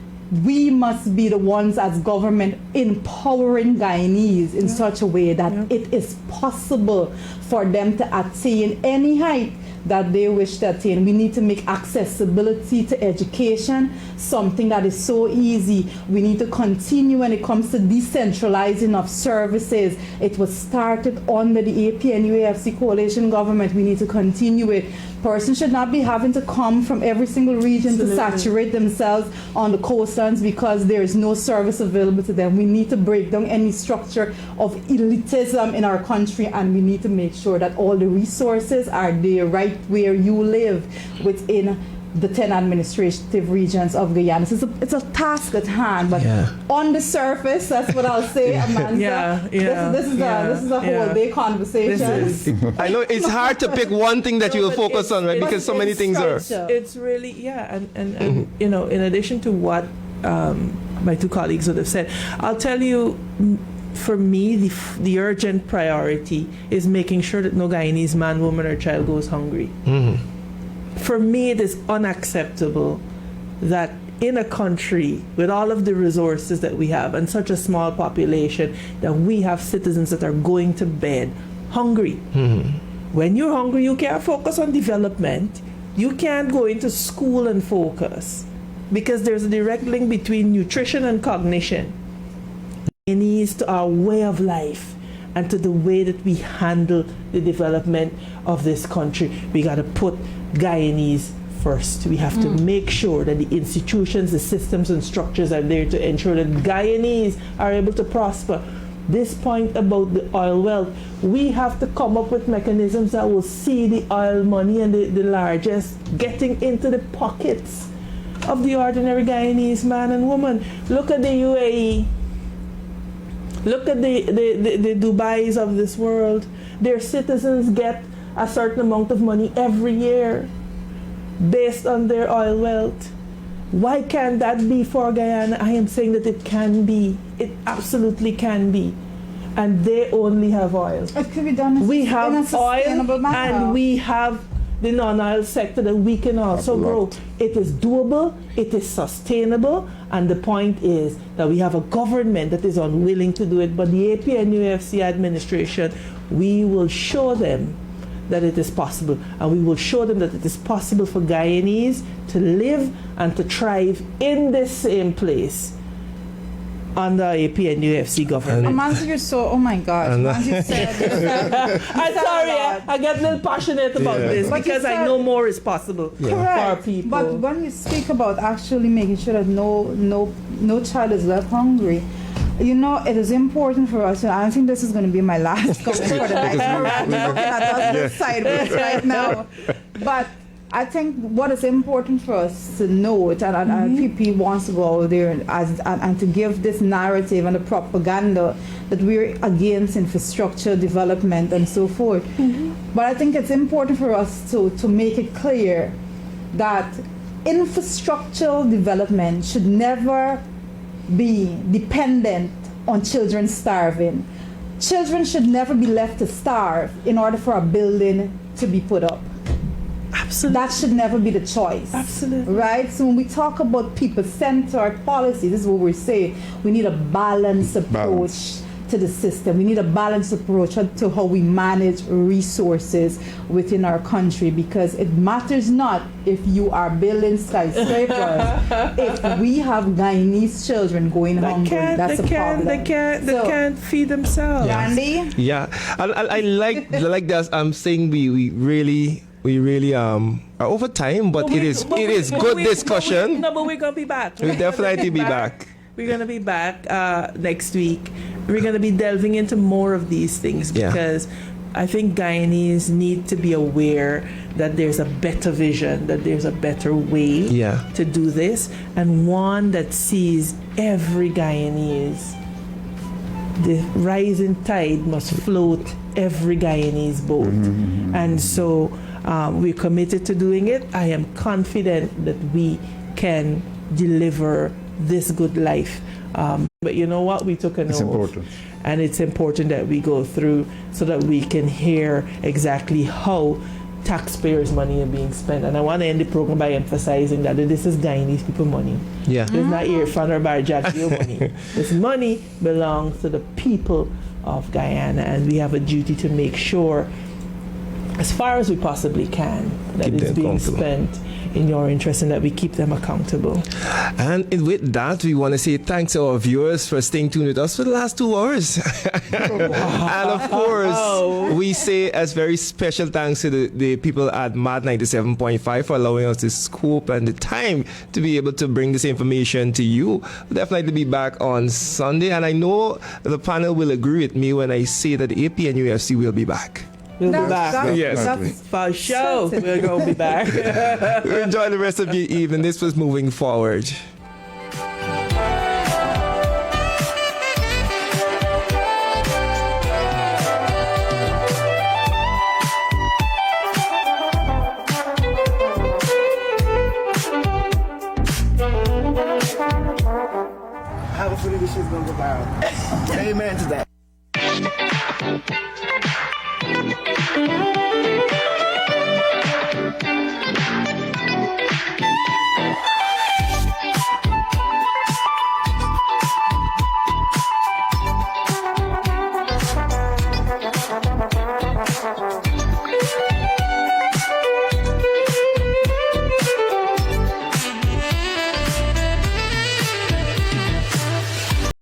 we must be the ones as government empowering Guyanese in such a way that it is possible for them to attain any height that they wish to attain. We need to make accessibility to education something that is so easy. We need to continue when it comes to decentralizing of services. It was started under the APNUAFC coalition government. We need to continue it. Persons should not be having to come from every single region to saturate themselves on the coastlands because there is no service available to them. We need to break down any structure of elitism in our country, and we need to make sure that all the resources are there right where you live within the 10 administrative regions of Guyana. So it's a task at hand, but on the surface, that's what I'll say, Amanza. This is a whole day conversation. I know it's hard to pick one thing that you will focus on, right? Because so many things are. It's really, and in addition to what my two colleagues would have said, I'll tell you, for me, the urgent priority is making sure that no Guyanese man, woman, or child goes hungry. For me, it is unacceptable that in a country with all of the resources that we have and such a small population that we have citizens that are going to bed hungry. When you're hungry, you can't focus on development. You can't go into school and focus because there's a direct link between nutrition and cognition. It needs to our way of life and to the way that we handle the development of this country. We got to put Guyanese first. We have to make sure that the institutions, the systems and structures are there to ensure that Guyanese are able to prosper. This point about the oil wealth, we have to come up with mechanisms that will see the oil money and the largest getting into the pockets of the ordinary Guyanese man and woman. Look at the UAE. Look at the Dubais of this world. Their citizens get a certain amount of money every year based on their oil wealth. Why can't that be for Guyana? I am saying that it can be. It absolutely can be. And they only have oil. It could be done We in a have sustainable oil manner. and we have the non-oil sector that we can also grow. It is doable, it is sustainable, and the point is that we have a government that is unwilling to do it, but the APNUFC administration, we will show them that it is possible, and we will show them that it is possible for Guyanese to live and to thrive in this same place under APNUFC government. Amanza, you're so, oh my God. Amanza, you said, I'm sorry, I get a little passionate about this But you because I said- know more is possible for our correct. people. But when you speak about actually making sure that no child is left hungry, you know, it is important for us, and I think this is going to be my last comment for the night. I'm looking at us sideways right now. But I think what is important for us to note, and PP wants to go out there and to give this narrative and the propaganda that we're against infrastructure development and so forth. But I think it's important for us to make it clear that infrastructural development should never be dependent on children starving. Children should never be left to starve in order for a building to be put up. Absolutely. That should never be the choice. Absolutely. Right? So when we talk about people-centered policy, this is what we're saying. We need a balanced approach to the system. We need a balanced approach to how we manage resources within our country, because it matters not if you are building skyscrapers. If we have Guyanese children going hungry, that's a problem. They can't feed themselves. Randy? Yeah, I like that. I'm saying we really are over time, but it is good discussion. But we're gonna be back. We'll definitely be back. We're gonna be back next week. We're gonna be delving into more of these things because I think Guyanese need to be aware that there's a better vision, that there's a better way to do this, and one that sees every Guyanese. The rising tide must float every Guyanese boat, and so we're committed to doing it. I am confident that we can deliver this good life. But you know what? We took an oath. It's important. And it's important that we go through so that we can hear exactly how taxpayers' money are being spent. And I want to end the program by emphasizing that this is Guyanese people money. Yeah. It's not Irfan or Barjatio money. This money belongs to the people of Guyana, and we have a duty to make sure, as far as we possibly can, that Keep it's them being comfortable. spent in your interest and that we keep them accountable. And with that, we want to say thanks to our viewers for staying tuned with us for the last 2 hours. And of course, we say as very special thanks to the people at MAD 97.5 for allowing us the scope and the time to be able to bring this information to you. We'll definitely be back on Sunday, and I know the panel will agree with me when I say that the APNUFC will be back. We'll be back. Yes. For sure, we're going to be back. Enjoy the rest of your evening. This was Moving Forward. I have a feeling this shit's gonna go viral. Amen to that.